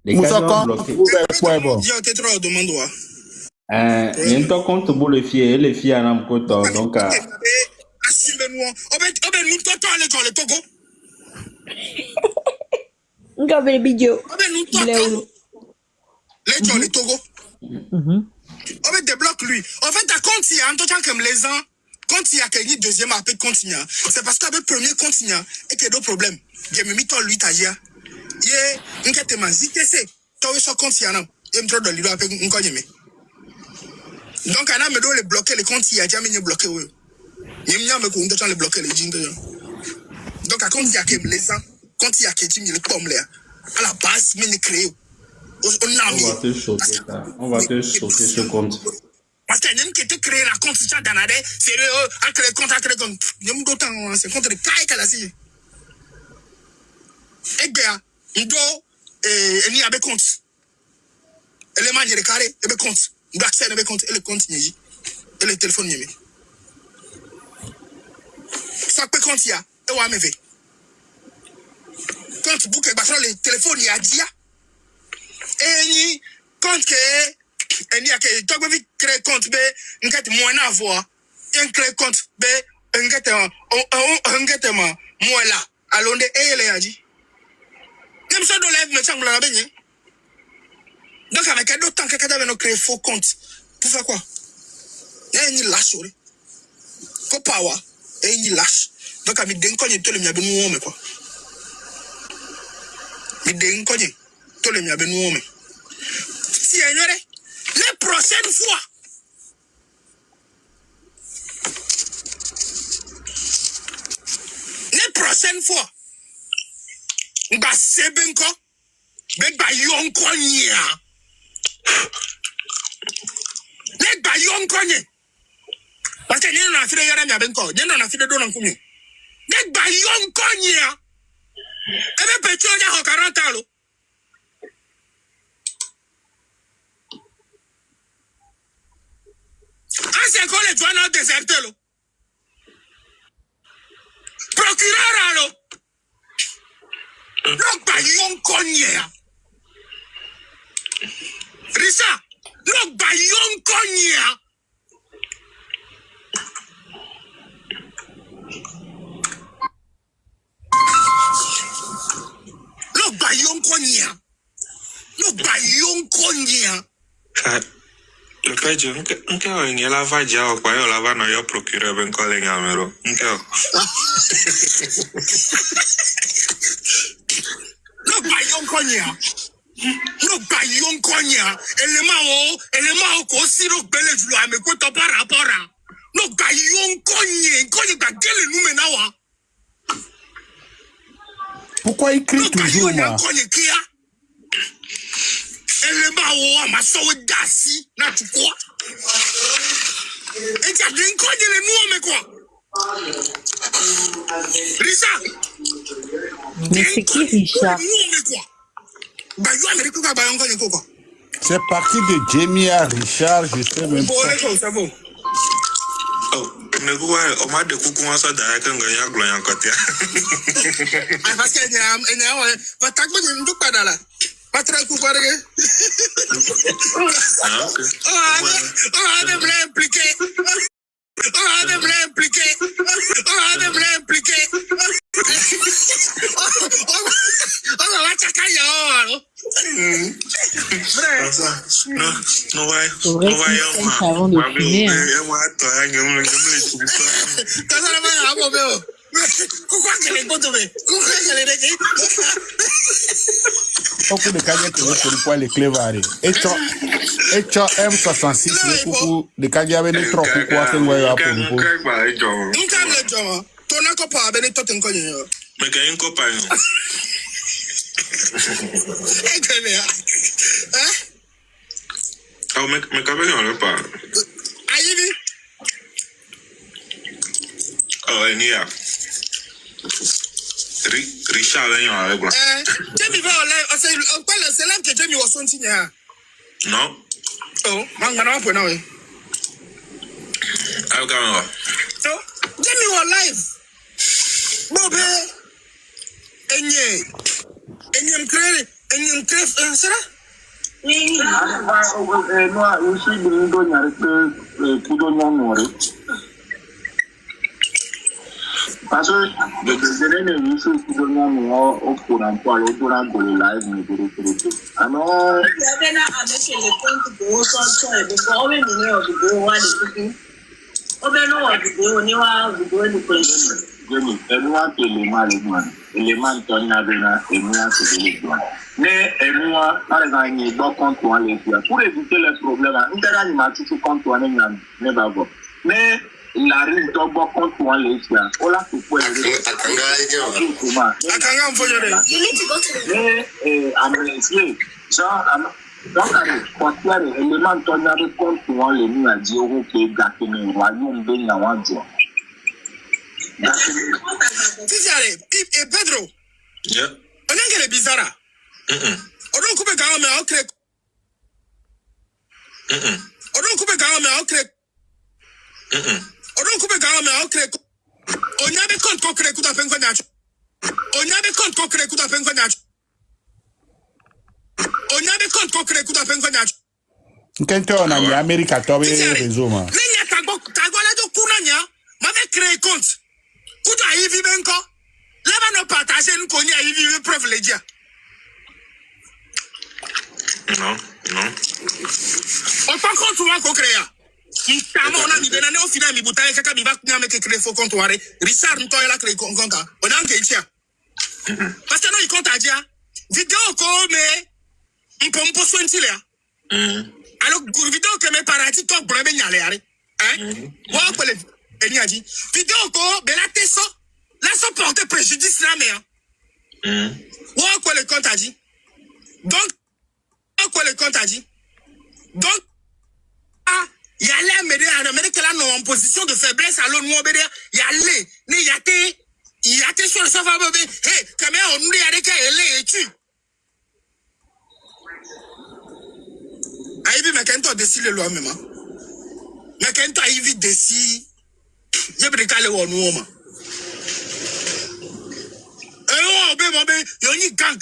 Les Cadiens bloqués. Il y a un compte pour les filles à Namkoto, donc... Regarde les vidéos. Les Togo. On va débloquer lui. En fait, quand il y a un temps comme les ans, quand il y a quelqu'un deuxième appel continent, c'est parce qu'avec premier continent, et qu'il y a d'autres problèmes. J'ai mis toi lui t'agir. Il y a un témoin. Si tu sais, tu as eu ce continent, il y a un truc de l'île avec un cogné. Donc, on a me donné bloquer les comptes, il y a jamais bloqué. Il y a me qu'on les bloquer les jeans. Donc, quand il y a les ans, quand il y a quelqu'un qui est comme là, à la base, mais il créé. On va te sauter ce compte. Parce qu'il y a une qui te crée la compte, c'est danadé, c'est à créer compte, il y a d'autant, c'est contre les cailles qu'elle a signé. Et bien, il doit, il y a des comptes. Et les manières de carré, il y a des comptes. Il doit accéder à des comptes, et les comptes, et le téléphone, il y a. Chaque compte, il y a, et on a mis. Quand tu boucles le téléphone, il y a dit, et quand que il y a que tu peux créer compte, il y a moins à voir, il y a créer compte, il y a moins là, alors il y a dit. Même ça, dans l'œuvre, mais ça, on l'a bien. Donc, avec d'autres temps que tu as créé faux compte, pour faire quoi? Il y a une lâche, il faut pas avoir, il y a une lâche. Donc, avec des cognes, tout le monde a besoin de quoi? Mais des cognes, tout le monde a besoin de si il y a les prochaines fois, bah c'est bien quoi, mais bah yon konya, les bah yon konya, parce que nous on a fait des yara bien quoi, nous on a fait des dons en commun, les bah yon konya, et bien petit on a 40 ans. C'est quoi les douanes désertés, là? Procureur, là? Le baillon cogné. Richard, le baillon cogné. Le baillon cogné. Le baillon cogné. Le Kajo, nke o nye la va ja o kwa yo la va no yo procureur ben ko le ngamero. Nke o. No ba yon konya. No ba yon konya. Elema o ko siro bele julu ame ko to para. No ba yon konye ba gele nu menawa. Pourquoi il crie toujours moi? Elema o amaso dasi na tukwa. Et tu as bien connu les noms, mais quoi? Richard! Mais c'est qui Richard? C'est parti de Jamie à Richard, je sais même pas. C'est bon. Oh, mais quoi, on m'a dit que comment ça d'ailleurs quand il y a un gloire en côté. Ah, parce qu'il y a un, va t'accompagner une double là. Pas très coupable. Ah, ok. Oh, on est bien impliqué. On est bien impliqué. On est bien impliqué. On va t'accueillir. Frère. Non, ouais. C'est vrai qu'il faut avant de fumer. Pourquoi qu'elle est bonne? Pourquoi qu'elle est négée? Beaucoup de Kadia qui vont pour les clévarés. Et tu M66, le coucou de Kadia avec les trois pourquoi que vous avez pour nous. Ton copain a béni tout un connu. Mais qu'il y a un copain. Eh, que bien. Hein? Oh, mais quand même, on le parle. Aïe, oh, il y a. Richard, il y a. Jamie va en live. C'est là que Jamie va sonner. Non. Oh, maintenant, pour nous. Ah, comment? Oh, Jamie va en live. Bobé. Enyem crée, c'est là? Oui. Moi, je suis parce que le choses qui donnent au courant pour aller au live, alors, mais moi, par exemple, il doit contrôler pour éviter les problèmes. Mais la rue doit contrôler ça. On l'a fait pour donc, quand l'élément de contrôle, nous a dit que gâter le royaume de Nawanjo. Et Pedro, on est bizarre. On don't coupe quand même, ok. On don't coupe quand même, ok. On don't coupe quand même, ok. On y a des comptes concrets coup d'appel connaître. On y a des comptes concrets coup d'appel connaître. On y a des comptes concrets coup d'appel connaître. Quand on a mis Amérique à tomber réseau, man. L'Enya Tagola de Kunanya m'avait créé compte. Kuta Ivi Benko. Là-bas, nous partageons une cognac à Ivi privilégié. Non. On prend compte souvent qu'on crée. On a mis des années au final, mais bouteille, quelqu'un qui va créer faux compte. Richard, nous avons créé compte. On a un kétia. Parce que nous, il compte à dire. Vidéo comme, on peut me soigner là. Alors, vidéo que mes parents disent, toi, problème, il y a l'air. Hein? Moi, il y a dit. Vidéo comme, ben la tesso, là, ça porte préjudice la mère. Moi, quoi, le compte a dit. Donc, quoi le compte a dit? Donc, il y a l'air m'aider à remettre que là, nous en position de faiblesse, alors nous, il y a l'air, il y a des sur le sofa, bébé. Hé, quand même, on nous dit, il y a des et tu. Aïe, mais quand on décide le loi, même. Mais quand on y décide, il y a des cas où on nous, et on bébé, il y a une gang.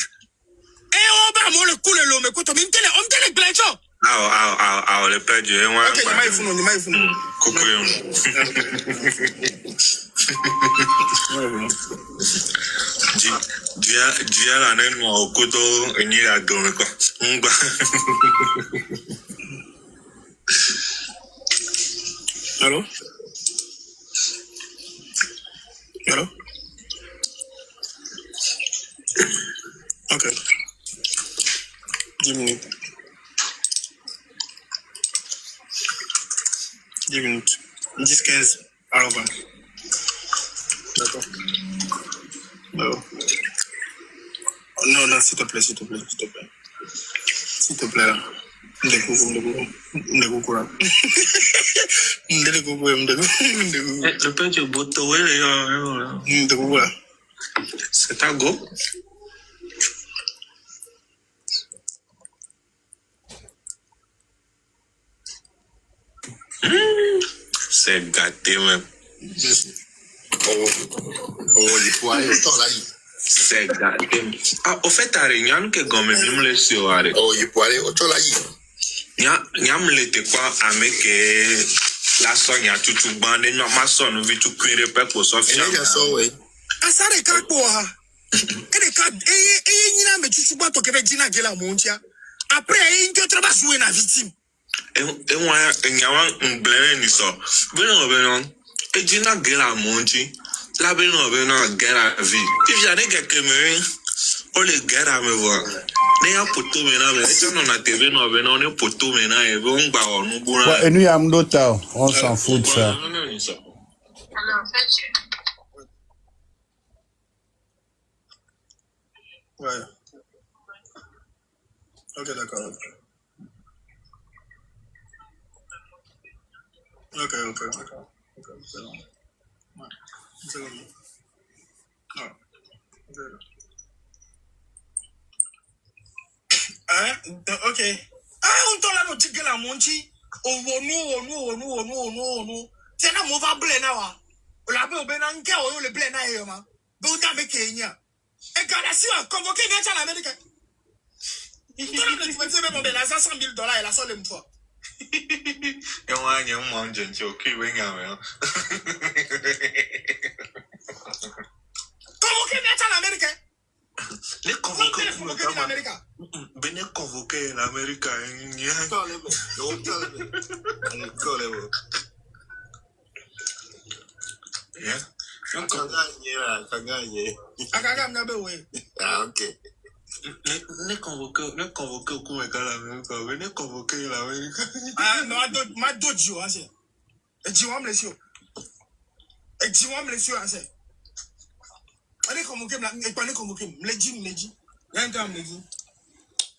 Et on va moi le coup le l'homme, écoute, on me télé glitch. Ah, le père Dieu, moi. Ok, il m'a fait coucou. Dieu la nègre moi au couteau et ni la donne quoi. Allô? Allô? Ok. 10 minutes. 10 minutes. 10-15. Alors, voilà. D'accord. Oh. Non, s'il te plaît. S'il te plaît, là. C'est un go. C'est gâté, même. Il faut aller au temps là. C'est gâté. Ah, au fait, t'as rien que gomme, il me laisse au arrêt. Il faut aller au temps là. Nyam l'était quoi avec la sonia tout bande et ma sonne vit tout cuire pas pour sortir. Ah ça les cas quoi? Et les cas et ni na me tu pas to que dina gela montia. Après il te travaille jouer na victime. Et moi nyawan blé ni so. Benon et dina gela monti. La benon gela vie. Il y a des gars que me on les gars me voir. Et nous on s'en fout de ça. Ouais. Ok, d'accord. Ok. C'est bon. Ouais. C'est bon. Ouais. Ok. On t'en a noté que la montie. Oh non. C'est un mauvais blé là. La belle benanka ou le blé là. Bon, t'as avec Kenya. Et quand la Syrie a convoqué Nathan l'Amérique. Il t'a dit que tu me fais la $100,000 et la seule fois. Et moi, il y a un monde qui est convoqué Nathan l'Amérique. Les convoqués l'Amérique. Venez convoquer l'Amérique. Ah, ok. Ne convoquer au Kouméka l'Amérique. Venez convoquer l'Amérique. Ah, non, ma dojo, hein, c'est. Et dis-moi, monsieur. Allez convoquer, me dit.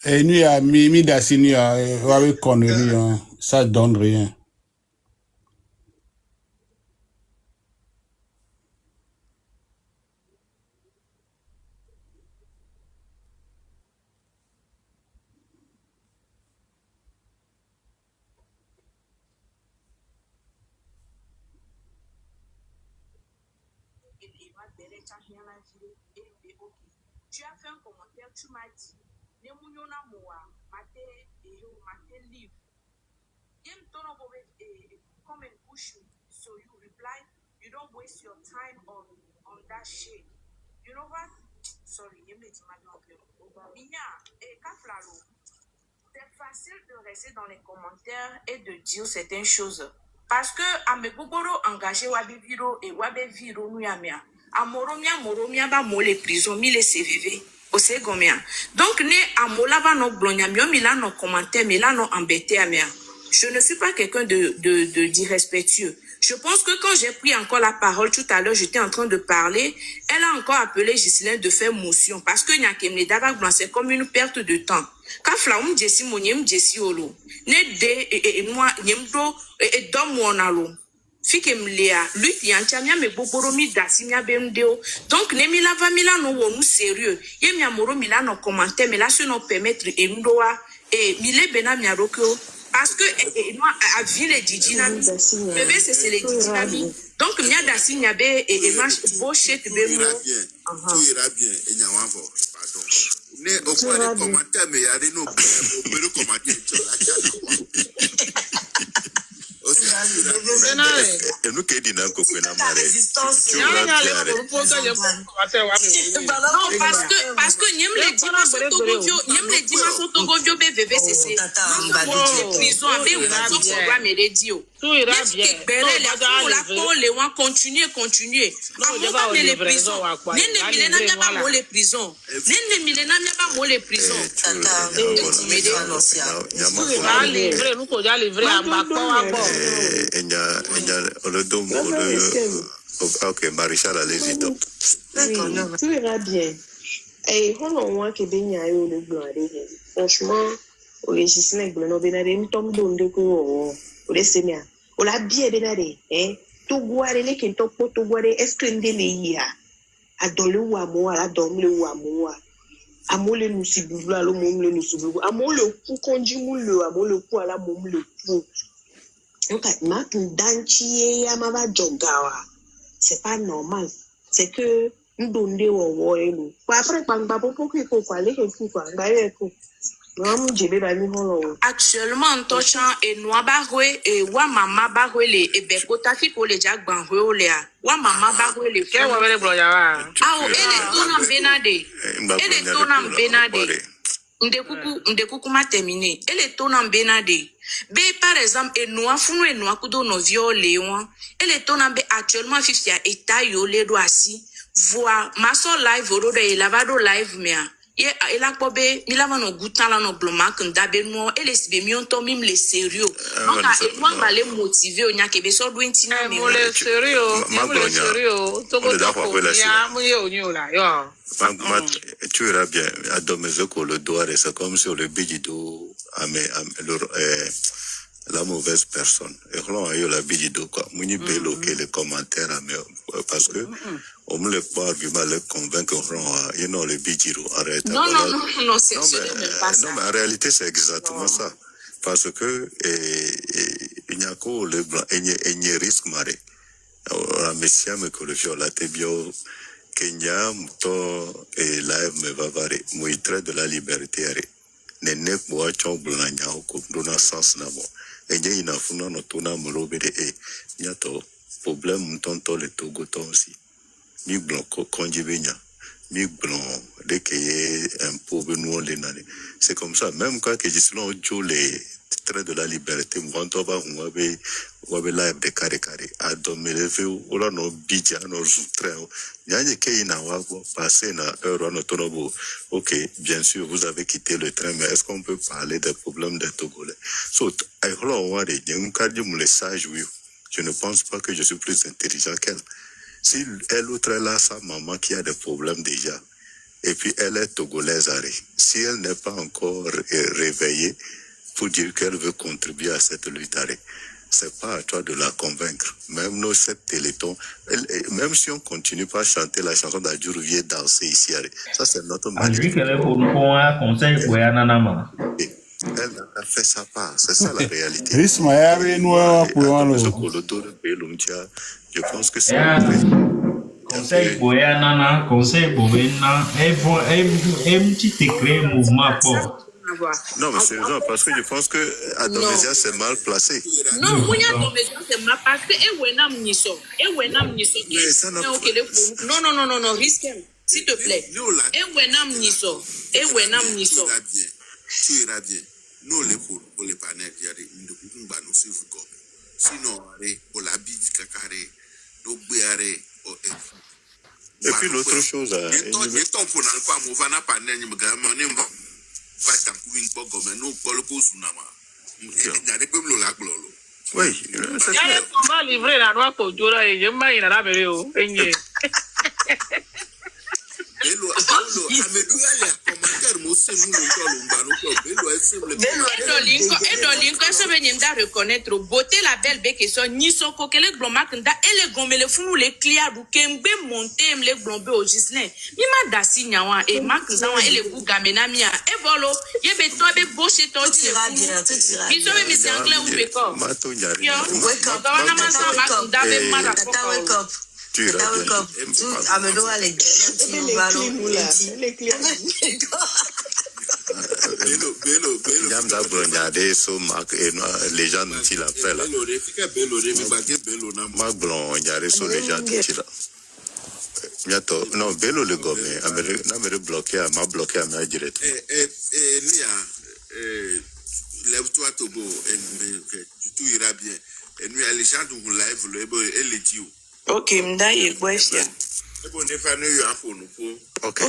Et nous, à Mimi Dassini, avec conneries, ça donne rien. Tu as fait un commentaire, tu m'as dit, ne mouniona moa, mate livre. Yem tono come and push you, so you reply, you don't waste your time on that shit. You know what? Sorry, yem le Minya, Kaflalo, c'est facile de rester dans les commentaires et de dire certaines choses. Parce que Amebogoro engagé Wabe Viro et Wabe Viro Nuyamia. Moromia ba mole prison mi le CVV au segomia. Donc ne amola va no glonia mi la no commentaire mi la no embêté amia. Je ne suis pas quelqu'un de d'irrespectueux. Je pense que quand j'ai pris encore la parole tout à l'heure, j'étais en train de parler, elle a encore appelé Ghislaine de faire motion parce que Nyakemle Dabak Blanc c'est comme une perte de temps. Kafla Jessi Monyem Jessi Olo. Ne de et moi Nyemdo et dom wonalo. Fikemlea lui yantiamia me boboro mi dasimia bemdeo donc ne mi lava milano wonu sérieux ye mi amoro milano commentaire mais là se no permettre endoa et mile bena mi aroko parce que moi a ville didina bébé c'est les didina donc mi adasinya be et match bullshit be mo tout ira bien et nyawavo pardon ne au point de commentaire mais ya de no be commentaire et nous qui disons que nous parce que nyem le dimanche Togo be VVCC prison avec vous programme radio Tout ira bien. Non, continuer. Non, pas les prisons. Les prisons. Ok, Maréchal, allez-y donc. Tout ira bien. Et on que le blanc. Franchement, au régissement, nous tombe dans le coup. On l'a bien benade. Tout guare les qui t'ont pas tout guare. Est-ce que ndé a dans le wamo, a dans le wamo. Amo le nusibu, alo mom le nusibu. Amo le coup conduit le, amo le coup à la mom le coup. Donc, ma danchi ya mava jongawa. C'est pas normal. C'est que nous donnons nous. Après, actuellement, en touchant et noa barwe et wa mama barwe les et bekota qui pour les jack banwe lea. Wa mama barwe les. Qu'est-ce que vous voulez ah, elle est donnant benade. Ndekuku ma terminé. Elle est donnant benade. Be par exemple et noa funu et noa kudo no violé wan. Elle est donnant be actuellement fifia eta yo le do asi. Voir ma so live oro de lavado live mea. Et là pour be il a no goutan la no bloma kan dabe no ele sibe mi on to mim le sérieux. Donc moi va les motiver o nya ke be so do intina me le sérieux. To go to ya mo yo nyola yo. Tu iras bien. À Domezoko, le doigt, c'est comme sur le bidido, la mauvaise personne. Et là, on a eu la bidido, quoi. Mouni bello, que les commentaires, parce que, on me le pas argument, le convaincre, you know, le bidido, arrête. Non, c'est pas ça. Non, mais en réalité, c'est exactement ça. Parce que, il n'y a que le blanc, il y a risque, maré. La messia, mais que le violate bio, Kenya, Mouto et live me va varier. Mouitre de la liberté. Nene boa chombo na nyao kumduna sens na mo. Enye inafuna no tuna mrobere nyato problème mtonto le togo tonsi. Mi blon konjibenya. Mi blon dès que un pauvre nous les nane. C'est comme ça. Même quand que je suis là au les traits de la liberté, moi on va live de carré. A dormir levé ou là no bidja no zoutre. Nyanye ke ina wako passer na heure no tonobo. Ok, bien sûr, vous avez quitté le train, mais est-ce qu'on peut parler des problèmes des Togolais? So, je ne pense pas que je suis plus intelligent qu'elle. Si elle autre elle a sa maman qui a des problèmes déjà, et puis elle est togolaise, si elle n'est pas encore réveillée pour dire qu'elle veut contribuer à cette lutte, c'est pas à toi de la convaincre. Même nos 7 télétons, même si on continue pas à chanter la chanson d'Adjourou vient danser ici, ça c'est notre manière. Elle n'a pas fait sa part, c'est ça la réalité. Je pense que c'est conseil pour Nana, conseil pour Nana, un petit écrit mouvement fort. Non, mais sérieusement, parce que je pense que Adomésia c'est mal placé. Non, moi, Adomésia c'est mal placé. Et Wenam Niso. Non, risque. S'il te plaît. Et Wenam Niso. Tu iras bien. Nous, pour les panels, il y a des sinon, pour la bite, cacaré, et puis l'autre chose, oui, c'est clair. On va livrer la noix pour Dora et je m'en ira reconnaître beauté la belle bec et son ni son coquelet glomakenda et les gomme les fous les clients du kembe monter les glombe au gislin mi ma dasi nyawa et makenda et les goûts gamena mia et volo ye be toi be boché toi tu iras bien mi so me c'est anglais ou béco yo wake up tu iras bien. Les gens dont il appelle. Non, Bello le gomme. N'a bloqué à ma bloqué à ma direct. Lève-toi, Togo, tout ira bien. Et nous, les gens qui live, elle est dit. Ok, m'da y est quoi, chien. Et bon, on fait nous, pour nous, pour. Ok.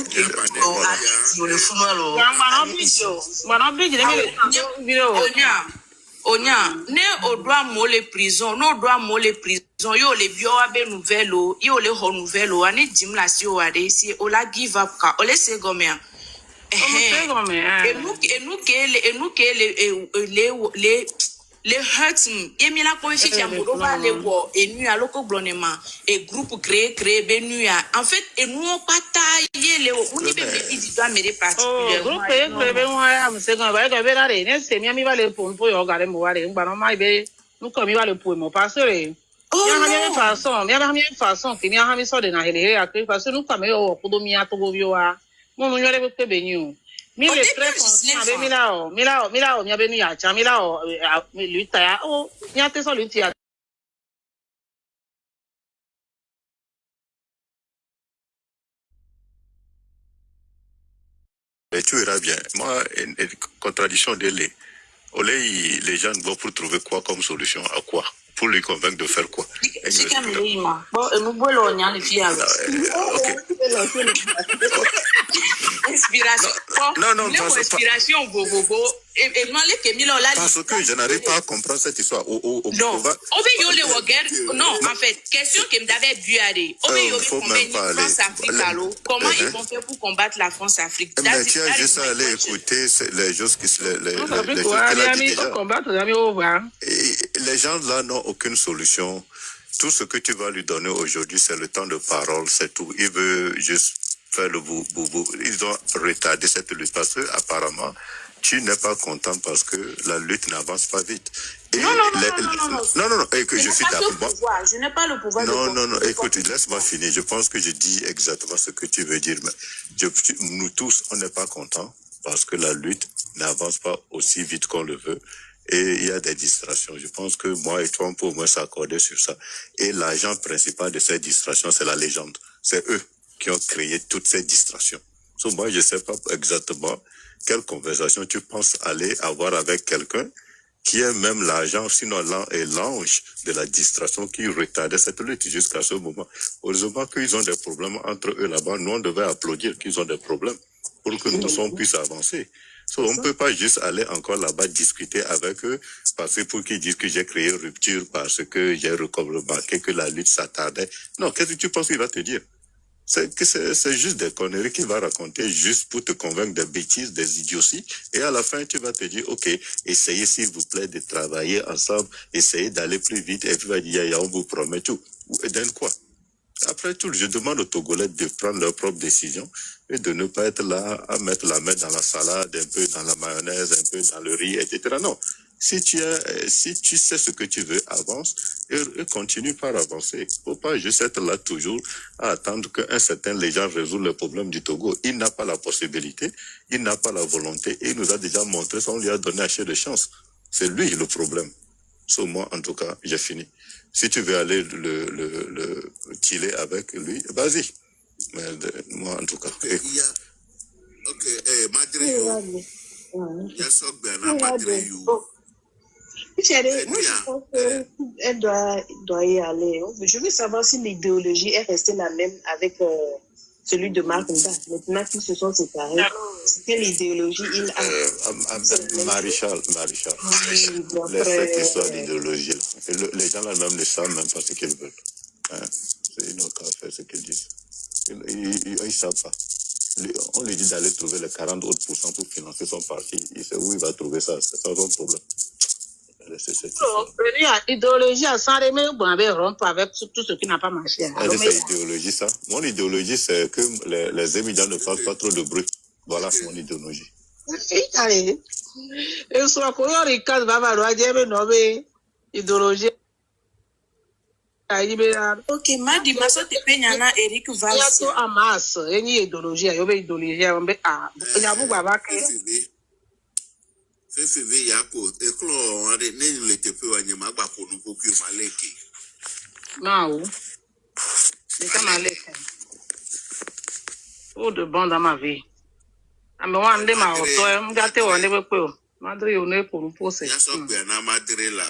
Onya, ne o doit moller prison, no doit moller prison, yo le bio abe nouvelle o, yo le ho nouvelle o, ani dim la si o ade si o la give up ka, o le se gomea. Et nous les hurts et mi la ko fi ti amodo va le wo enu ya loko blonema et groupe créé benu ya en fait et nous pas tailler le on ni be di doit me particulièrement groupe créé be mo ya mo se gan ba ga be la re ne se mi va le pour yo ga le mo wa re ngba no mai be nous comme mi va le pour mo parce que mi a mi façon que mi a mi so de na hele ya que parce que nous comme yo ko do mi a to go bio wa mo no yore be be nyu mi le très conscient be mi la o mi abenu ya cha mi la o lui ta o mi a te so lui ti a Et tu verras bien. Moi, une contradiction de les gens vont pour trouver quoi comme solution à quoi? Pour lui convaincre de faire quoi? Inspiration. Non, inspiration, parce que je n'arrive pas à comprendre cette histoire. Non, non, en fait, question que m'avait bu à des. Comment ils vont faire pour combattre la France-Afrique? Mais tu as juste à aller écouter les choses qu'il a dit déjà. Les gens là n'ont aucune solution. Tout ce que tu vas lui donner aujourd'hui, c'est le temps de parole, c'est tout. Il veut juste faire le boubou. Ils ont retardé cette lutte parce que apparemment tu n'es pas content parce que la lutte n'avance pas vite. Non, et que je suis d'accord. Je n'ai pas le pouvoir. Non, écoute, laisse-moi finir. Je pense que je dis exactement ce que tu veux dire. Mais nous tous, on n'est pas contents parce que la lutte n'avance pas aussi vite qu'on le veut. Et il y a des distractions. Je pense que moi et toi, on peut au moins s'accorder sur ça. Et l'agent principal de ces distractions, c'est la légende. C'est eux qui ont créé toutes ces distractions. So, moi, je ne sais pas exactement quelle conversation tu penses aller avoir avec quelqu'un qui est même l'agent, sinon l'ange de la distraction qui retardait cette lutte jusqu'à ce moment. Heureusement qu'ils ont des problèmes entre eux là-bas. Nous, on devait applaudir qu'ils ont des problèmes pour que nous puissions avancer. So, on ne peut pas juste aller encore là-bas discuter avec eux parce que pour qu'ils disent que j'ai créé rupture parce que j'ai remarqué que la lutte s'attardait. Non, qu'est-ce que tu penses qu'il va te dire? C'est juste des conneries qu'il va raconter juste pour te convaincre des bêtises, des idioties. Et à la fin, tu vas te dire, ok, essayez s'il vous plaît de travailler ensemble, essayez d'aller plus vite. Et puis il va dire, on vous promet tout. Et donne quoi? Après tout, je demande aux Togolais de prendre leurs propres décisions et de ne pas être là à mettre la main dans la salade, un peu dans la mayonnaise, un peu dans le riz, etc. Non. Si tu sais ce que tu veux, avance et continue par avancer. Faut pas juste être là toujours à attendre qu'un certain légende résout le problème du Togo. Il n'a pas la possibilité, il n'a pas la volonté et il nous a déjà montré ça, on lui a donné assez de chance. C'est lui le problème. Sur moi, en tout cas, j'ai fini. Si tu veux aller le chiller avec lui, vas-y. Mais moi, en tout cas. Chérie, moi je pense qu'elle doit y aller. Je veux savoir si l'idéologie est restée la même avec celui de Marc Nda. Maintenant qu'ils se sont séparés, quelle idéologie il a? Maréchal. Cette histoire d'idéologie, les gens là même ne savent même pas ce qu'ils veulent. Hein? C'est une autre affaire ce qu'ils disent. Ils ne savent pas. On lui dit d'aller trouver les 40 autres % pour financer son parti. Il sait où il va trouver ça. C'est ça son problème. L'idéologie à sans remettre, bon, avec rompre avec tout ce qui n'a pas marché. C'est idéologie ça. Mon idéologie, c'est que les émigrants ne fassent pas trop de bruit. Voilà mon idéologie. Allez. Et soit qu'on y a cas va valoir dire mais idéologie. Ok, Madi Maso te penyana Eric Valls. Il y a tout en masse. Il y a idéologie. Il y a idéologie. Il y a beaucoup à FV yako eklo ande neni le tepe wanyema gba ko nuko ki maleke non c'est comme maleke tout de bon dans ma vie ame wande ma oto em gate wande pe o madre yo ne ko po se ya so gbe na madre la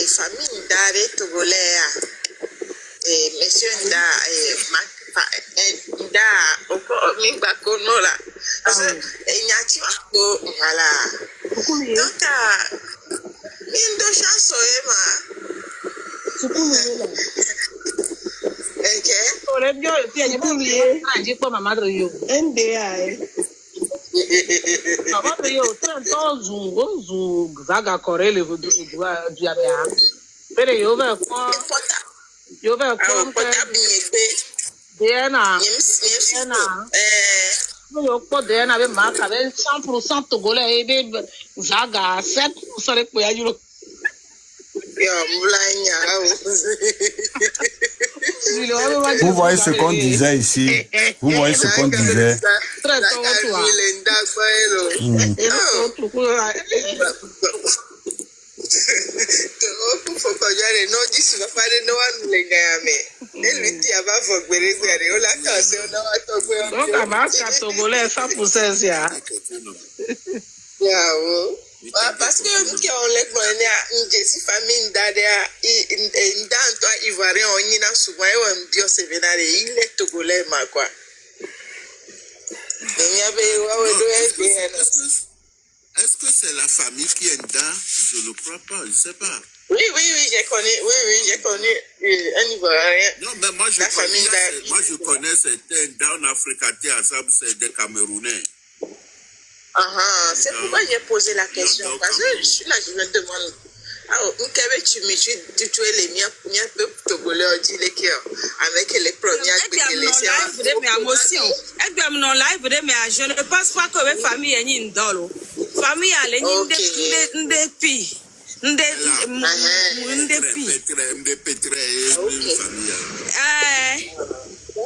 famille d'arrêt togolais monsieur nda nda oko mingba kono la nyati wako voilà donc indo chanso ema Ore bio ti aje po aje po mama do yo nda mama do yo tanto zungo zaga korele du abia pere yo ve ko Diana yo po Diana be ma ka be 100% togolais be zaga 7% re po ya juro Vous voyez ce qu'on disait ici. Vous voyez ce qu'on disait. Parce que on les connaît, si famille d'Adéa, dans toi ivoirien, on y a souvent un bio sévénal, il est togolais, ma quoi. Est-ce que c'est la famille qui est là? Je ne crois pas, je ne sais pas. Oui, j'ai connu un ivoirien. Non, mais moi je connais certains down Africa, c'est des Camerounais. C'est pourquoi j'ai posé la question. Parce que je suis là, je me demande. Tu es les miens peuples togolais avec les premiers je ne pense pas que la famille est une dolo. Famille a les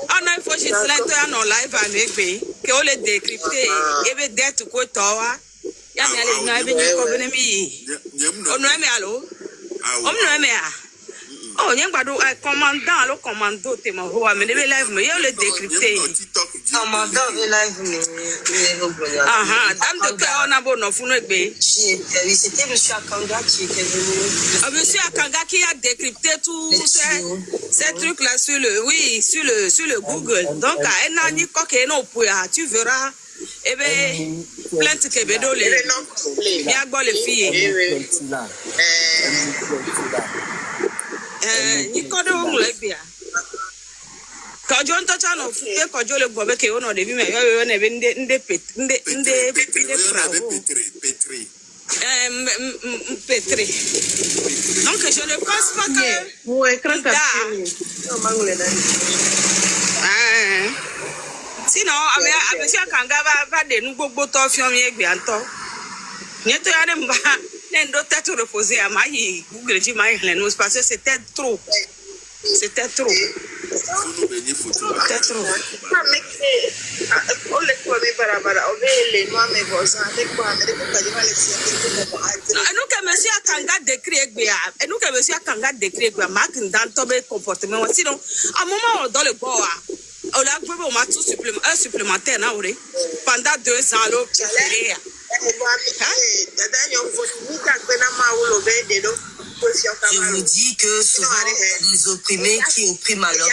on a il faut juste là non live avec que on les décrypter et be d'être quoi toi ya me aller na be ni ko be mi onu eme allo omnu eme a oh yen gbadu commandant lo commando te mo ho me be live me yo le décrypter commandant be live me dame de que on a bon no funu egbe c'était monsieur Akanga qui est venu monsieur Akanga qui a décrypté tout ces trucs là sur le Google. Donc à un an ni ko ke no puya tu verras plainte que bedo les bien gbo les filles ni ko do mu le bia ka jo nto cha no fu e ko jo le gbo be ke ono de bi me yo na be nde Petri. Donc je ne pense pas que sinon monsieur Akanga va de nous gbogbo to fi omi egbe anto ni to ya ne mba ne ndo tête reposer à mai Google ji mai le nous parce que c'était trop c'était trop nous que monsieur Akanga décrit marque dans ton comportement sinon à un moment dans le bois on a tout un supplémentaire pendant 2 ans l'eau je vous dis que souvent les opprimés qui oppriment alors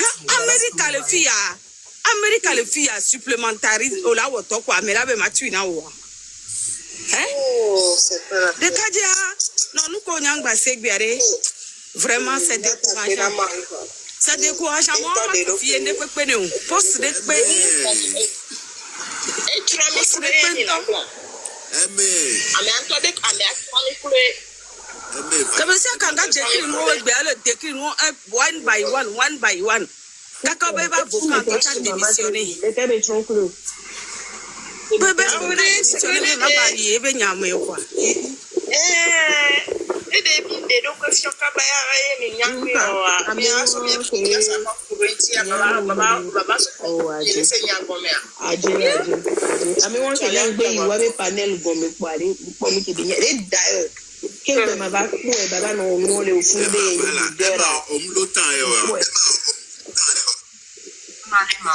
Amérique le fille supplémentarise au la woto quoi mais là be matu na wo c'est pas de kadia non nous ko nyangba segbiare vraiment c'est décourageant fille ne peut pas nous poste de pe et tu as mis comme ça quand décrit one by one D'accord, bébé, vous quand tu as démissionné. Bébé, on a démissionné, mais ma balie, ben y'a moi quoi.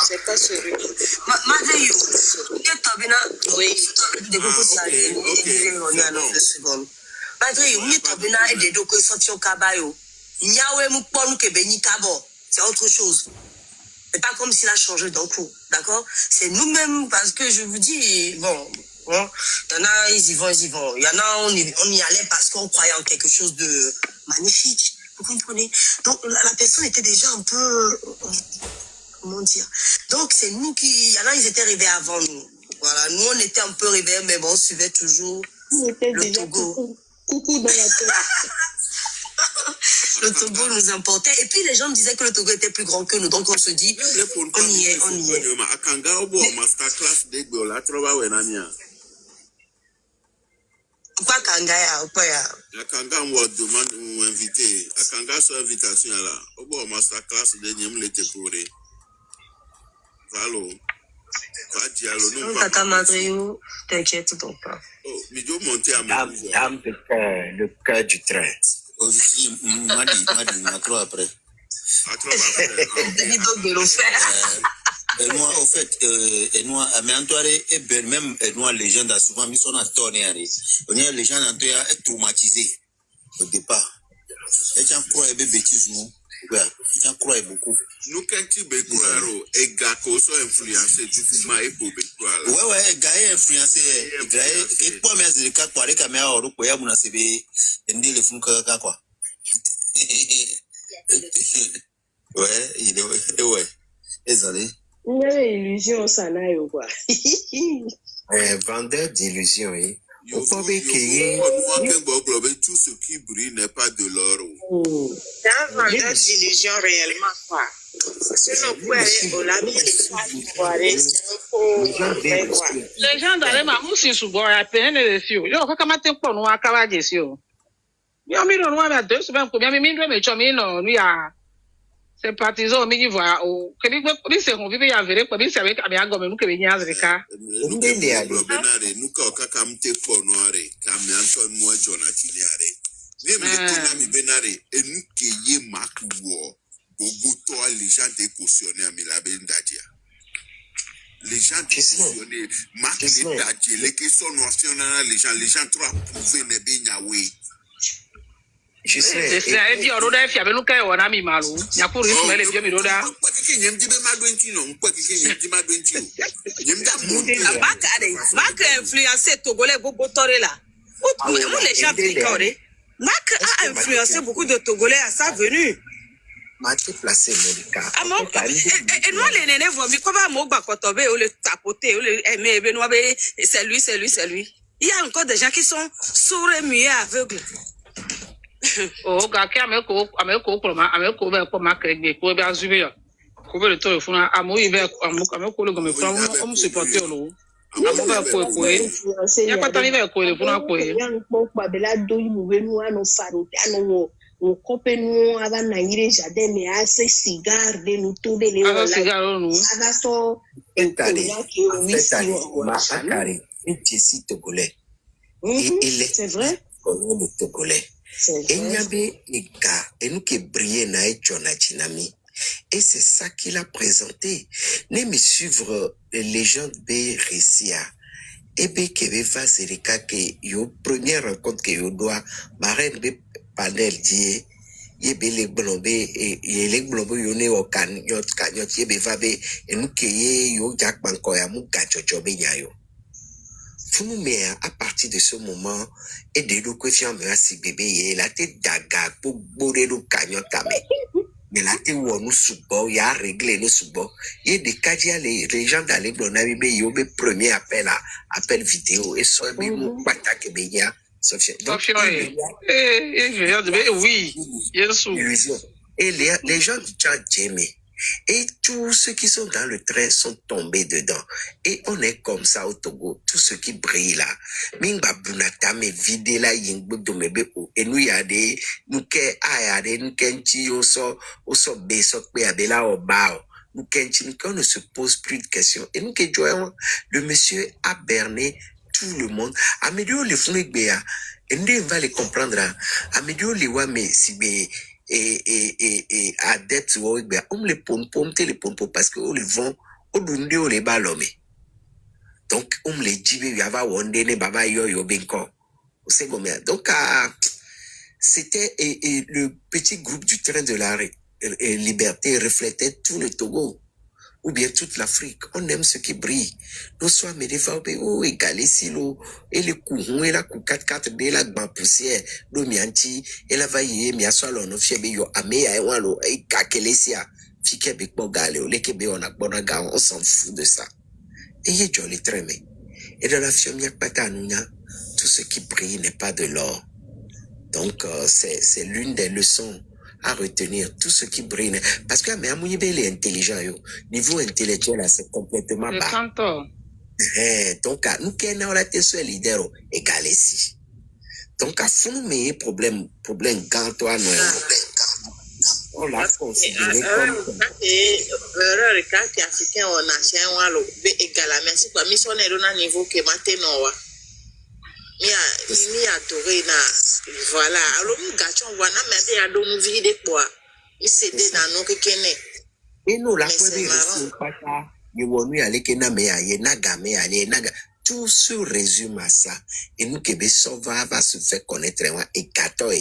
C'est pas sérieux. Madé, oui. C'est autre chose. C'est pas comme s'il a changé d'un coup, d'accord? C'est nous-mêmes, parce que je vous dis, bon, il y en a, ils y vont. Il y en a, on y allait parce qu'on croyait en quelque chose de magnifique. Vous comprenez? Donc, la personne était déjà un peu, comment dire? Donc, c'est nous qui, il y en a, ils étaient réveillés avant nous. Voilà, nous, on était un peu réveillés, mais bon, on suivait toujours le Togo. Coucou dans la tête. Le Togo nous importait. Et puis les gens me disaient que le Togo était plus grand que nous. Donc on se dit, on y est. Pourquoi Kanga Akanga m'a demandé ou invité. Akanga son invitation là. Au bout masterclass de Niam l'été pourri. Allô. Tata Madrio, t'inquiète donc pas. Oh, mais je monter à Dame le cœur du train. Aussi, Madi, à trois après. Moi, au fait, mais Antoine, et même nous, les gens, souvent, ils sont à tourner. Les gens, sont traumatisés au départ. Et j'en crois, bêtises, nous. J'en crois beaucoup. Nous, quand tu bécrois, et gars, qu'on soit influencé, tu peux m'aider pour bécrois. Ouais, gars, influencé. Et pour moi, c'est le cas, quoi, les caméras, on peut y avoir un CV, et dire le fond, quoi. Ouais. Désolé. Il y a illusion, ça n'a eu quoi. Vendeur d'illusions, oui. Tout ce qui brille n'est pas de l'or. C'est un vendeur d'illusions réellement, quoi. Les gens dans les mamous, c'est souvent à peine les filles. Yo, comment t'es pas nous à cavaler dessus? Yo, mi non à 2 semaines pour bien, mi me chomi non, nous ya. C'est partisan, mi y voit au. Que ni c'est on vit ya verre, quoi, mi c'est avec ami agom, nous que mi y a zeka. Nous quand kakam te pour noire, kam Antoine moi Jonathan yare. Ni me mi benare et nous qui y makuo. Les gens décautionner à Milabendadia. Les gens décautionner, Marc Dadier, les questions nationales, les gens trop approuvés ne bien oui. Je sais. C'est un vieux roda qui avait nous qu'à on a mis malou. Il y a pour lui mais les vieux miroda. Pas que qui n'aime pas madouentino, pas que qui n'aime pas madouentino. N'aime pas monter. Marc a influencé Togolais beaucoup toré là. Où les gens africains, Marc a influencé beaucoup de Togolais à sa venue. Marqué placé Monica. Et nous les nénés vont mais comment Mogba Kotobe ou le tapoter ou le aimer Benoît c'est lui. Il y a encore des gens qui sont sourds et muets aveugles. Oh gars qui ameko be marque de ko be azubi ya. Ko be le to funa amoyi be ameko le gomme funa on supporter lo. Amoba ko ya patani be ko le funa ko e. Ya npo pa be la do yi mu we nu ano faro ano on coupe nous avant naïre jardin mais assez cigare de nous tout de l'éolien cigare nous avant so Akari une Jessie togolais et c'est vrai le togolais et il y avait des gars et nous qui brillaient na Jonathan et c'est ça qu'il a présenté ne me suivre les légendes B Récia et B Kebe va Zerika que yo première rencontre que yo doit marraine B panel die yebe le blombe et le blombe yone o kan yot yebe vabe enu keye yo jak banko ya mu gachocho be nyayo funu me à partir de ce moment et de lo kwefia me asi bébé ye la te daga po gbore lo kanyo tame mais la te wonu subo ya régler le subo ye de kadia les gens d'aller blona bébé yo be premier appel vidéo et so be mu patake be nya oui, et les gens du Tchad Djemé et tous ceux qui sont dans le train sont tombés dedans et on est comme ça au Togo tout ce qui brille là mingba bunata me vide la yingbo domebe et nous y a des nous ke ayade nous kenchi oso beso pe abela obao nous kenchi on ne se pose plus de questions et nous que joyons le monsieur a berné tout le monde. Amédio le founé béa, et nous va les comprendre. Amédio les wa mais si bé et adeptes on les pompe parce que on les vend au dundi on les balome. Donc on les dit il y avait wonde ne baba yo benko. C'est comme donc c'était le petit groupe du train de la liberté reflétait tout le Togo ou bien toute l'Afrique. On aime ce qui brille. Nous sommes égalés silo et le courant et la coup 4 de la grande poussière do mianti et la vaille mi asolo no fiebe yo ame ya walo e kakelesia fike be pogale o leke be on a bonaga on s'en fout de ça. Et y joli tremé. Et dans la fiomia patanunya, tout ce qui brille n'est pas de l'or. Donc c'est l'une des leçons à retenir, tout ce qui brille. Parce que mais Amouyebe est intelligent, yo. Niveau intellectuel, c'est complètement bas. Donc, nous qui sommes là, c'est leader égal ici. Donc, à fond, mais problème quand toi, nous, on l'a considéré comme. Erreur kati africain on a chien walo be égal merci quoi missionnaire on a niveau que maintenant wa mi a toré na voilà alors nous gachon wana mais bien do nous vide quoi il cédé dans nos kene et nous la première pata ni wonu ale kena me aye naga me ale naga tout se résume à ça et nous que Sova va se faire connaître et 14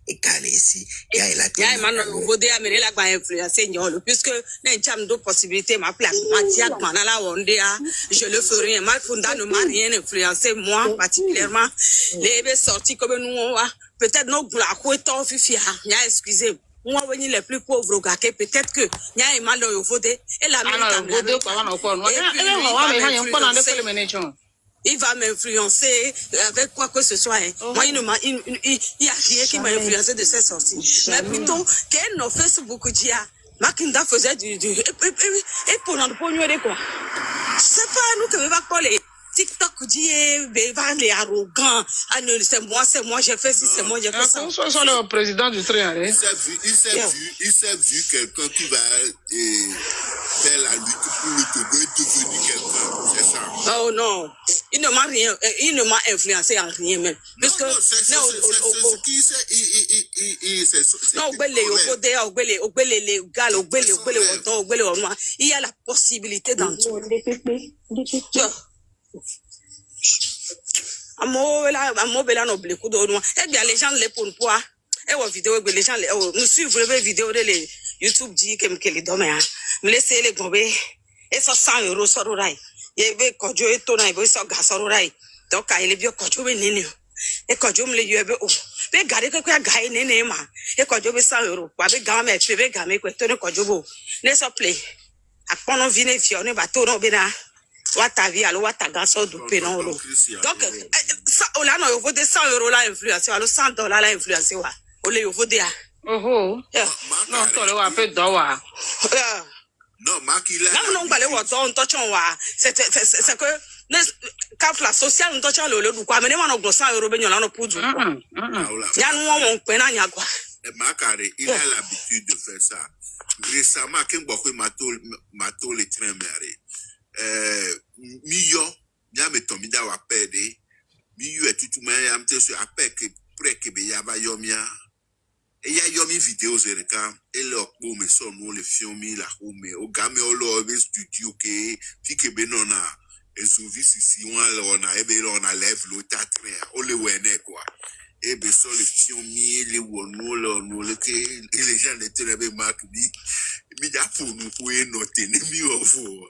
et calé ici et il a ya maintenant vous dire amener la ba influencer nyolo puisque n'a cham de possibilité ma place matia kana la wondea je le ferai mal funda ne m'a rien influencé moi particulièrement les be sorti comme nous peut-être nos la ko to fifi ya excusez moi venir les plus pauvres gake peut-être que nya mal do vote et la il va m'influencer avec quoi que ce soit. Moi, il y a rien qui m'a influencé de cette sortie. Mais plutôt, qu'elle n'a fait ce beaucoup de dia. Makinda faisait du et pour nous de quoi. C'est pas nous que va parler. TikTok dit, les arrogants. Ah non, c'est moi, j'ai fait ci, c'est moi, j'ai fait ça. Qu'on soit le président du train, il s'est vu quelqu'un qui va faire la lutte pour le Togo et devenir quelqu'un. C'est ça. Oh non. Il ne m'a influencé en rien même. Parce que, il y a la possibilité dans tout. Eh bien, les gens les pour poids. Et aux vidéos, les gens nous suivent les vidéos de les YouTube dit que les domaines. Me laissez les gomber. Et ça 100 € sur l'oreille. Il y avait quand Dieu est tourné, il y avait ça sur l'oreille. Donc, il est bien quand Dieu est né. Et quand Dieu me l'a eu, mais regardez que quoi gagne né ma. Et quand Dieu est 100 €. Quoi, avec gamme, avec gamme, quoi, tourne quand Dieu beau. Laisse play. À quand on vient fier, on va tourner bena. Wata vie alors wata gaso du pénon. Donc, ça, on a non, il faut des 100 € là influencer, alors $100 là influencer wa. On les faut des. Oh. Non, toi le peu d'oua. Non, Makila. Non, balé wa don touchon wa. C'est que quand la sociale on touche le quoi mais on a 100 € ben on a pour du. Ya nous on pena nya quoi. Makare, il a l'habitude de faire ça. Récemment, quand beaucoup mato les trains miyo nya metomida wa pede miyo etutuma ya mteso apek pre ke be ya ba yomia e ya yomi video zereka ele okpo me so no le filmi la home o game o lo be studio ke fike be nona esuvi sisi wan lo na ebe lo na level o tatre o le wene quoi e be so le filmi le wono le ke les gens le télé mark bi mi ja pour nous pour noter ne mi ofo.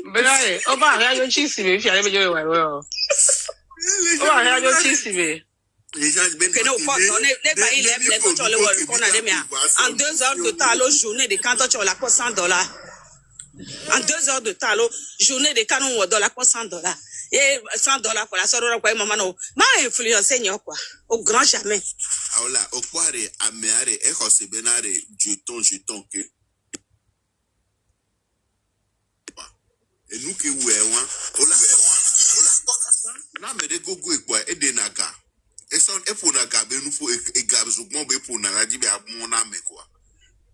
Benaye, oba ya yo chisi be fi ale be yo wa wo. Oba ya yo chisi be. Les gens que nous portons les pays les coachs le world qu'on a des miens en 2 heures de temps la journée de quand tu la coûte $100 en 2 heures de temps la journée de quand on doit la coûte $100 et $100 pour la soeur quoi maman non m'a influencé quoi au grand jamais alors au poire ameare e hose benare jeton que et nous qui ouéwan ola na me de gogo ekwa e de naga e son e pour naga be nous faut e gabzo bon be pour na di be amon na me quoi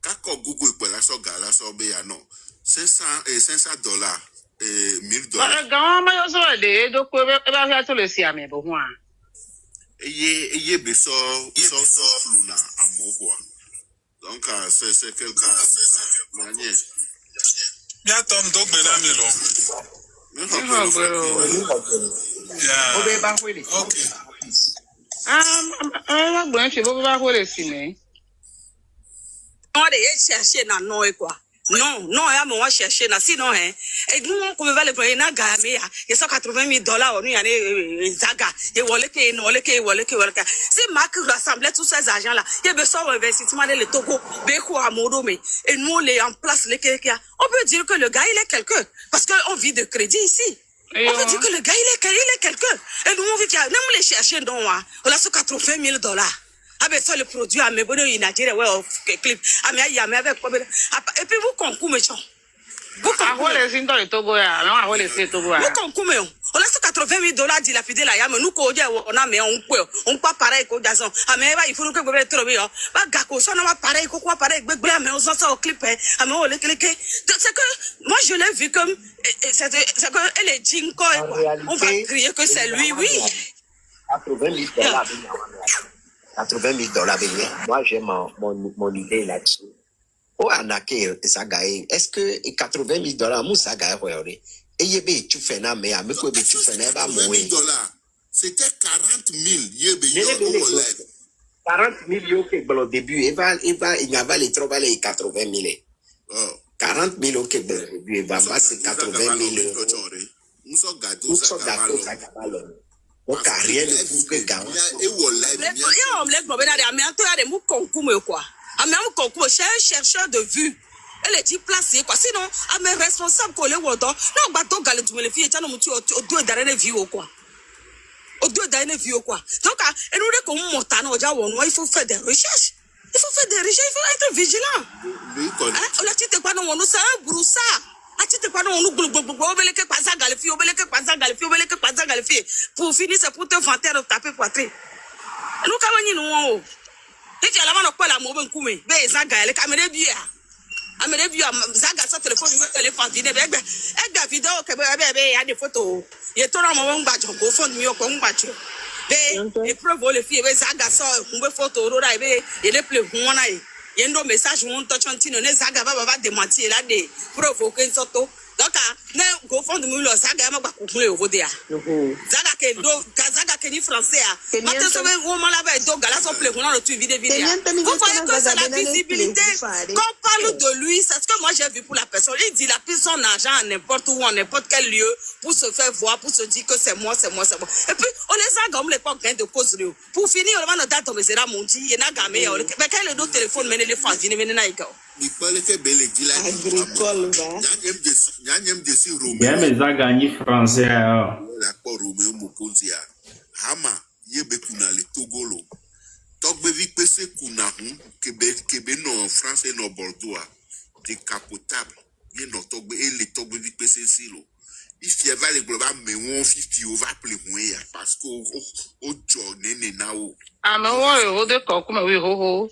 ka ko gogo ekwa la so gala so be ya non $500 $1,000 Gama ma yo so de do ko e ba ya to le si ame bo ho a Et beso flou à mon quoi. Donc c'est quelque chose. Bien Tom donc Benamelo. On est chercher dans non quoi. Non, non, on va chercher dans sinon hein. Et nous on va le prendre na gamé ya. Il y a $180,000 on y a zaga. Et wole que. C'est Marc rassemblait tous ces argent là. Il y a besoin d'investissement dans le Togo, Beko à Moromé. Et nous on les en place les quelqu'un. On peut dire que le gars il est quelqu'un parce qu'on vit de crédit ici. On peut dire que le gars il est quelqu'un. Et nous on vit qu'il y a même les chercher dans on a $180,000. Ah ben ça le produit à mes bonheurs in Nigeria ouais clip à mes avec et puis vous concours méchant vous concours les signes dans le Togo là non les signes Togo vous concours mais on a $180,000 dilapidé là ya mais nous qu'on on a mais on pas pareil qu'au gazon ah mais il faut que vous trouver pas gako ça non pas pareil quoi pareil mais on s'en sort au clip ah mais on les cliquer c'est que moi je l'ai vu comme c'est que elle est jinko quoi on va crier que c'est lui oui $80,000. Moi, j'ai mon idée là-dessus. Oh, Anake, ça gagne. Est-ce que $80,000, Moussa gagne, et yébé, tu fais na, mais à me quoi, tu fais na, $80,000. C'était 40,000. Yébé, 40,000, ok, bon, au début, il y avait les trop les 80,000. 40,000, ok, bon, au début, il va passer 80,000. Nous sommes gâteaux, ça va. Donc, rien de plus que gamin. C'est un chercheur de vue. Elle est placée quoi. Sinon, à mes responsables qu'on les voit non, bateau galé tu me les filles, tu as au deux dernières vies quoi. Au deux dernières vies quoi. Donc, et nous les comme montano, il faut faire des recherches. Il faut être vigilant. On a dit quoi non, c'est un broussard. Pour finir, c'est pour te vanter de taper poitrine. Nous, nous, si tu as la main, on la mauvaise coume. Mais Zaga, les caméras bien. Amérique bien, Zaga, ça téléphone, il téléphone, il y a des vidéos, il y a des photos. Il y a tout le monde qui va au fond de mieux comme battu. Et preuve, les filles, Zaga, ça, une photo, il est plus bon. Il y a un message où on touche un petit, on est Zaga va démentir là, des provoquer une sorte. Donc, go fond de nous, Zaga m'a pas coupé au Vodéa. Zaga qui est français. Maintenant, ce moment là-bas, donc, là, son plaisir, on a tué vidéo. Vous voyez que c'est la visibilité. Quand on parle de lui, c'est ce que moi j'ai vu pour la personne. Il dit, il a pris son argent à n'importe où, à n'importe quel lieu, pour se faire voir, pour se dire que c'est moi. Et puis, on les a comme les pas de cause. Pour finir, on va nous dire, mais c'est là, mon dit, il y a gamé. Mais quand le dos téléphone, mais les fans, il y a agricole, va. Il y a mes a gagné français. Hama yebe kuna le Togolo. Togbe vi pese kuna hun kebe no français no Bordeaux décapotable. Ye no togbe et le togbe vi pese silo. If you va le global me won 50 over play hun ya parce que o jo nene na o. Ah mais ouais o de ko kuma wi ho.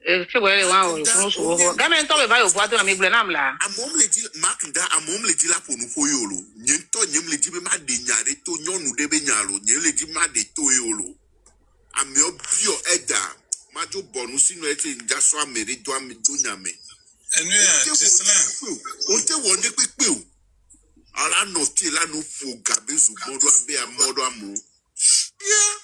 Que ouais wa o so. Gamen to be ba o bois de mi glenam la. Amom le di maknda amom le di la pour nous poyolo. Nyento nyem le di be ma de nyare to nyonu de be nyalo. Nyem le di ma de to yolo. Ameo bio eda. Majo bonu sinu ete njaso amere do ame do nyame. Enu ya, c'est cela. On te wonde pepe o. Ala no ti la no fo gabe zu modo abe amodo amu. Yeah.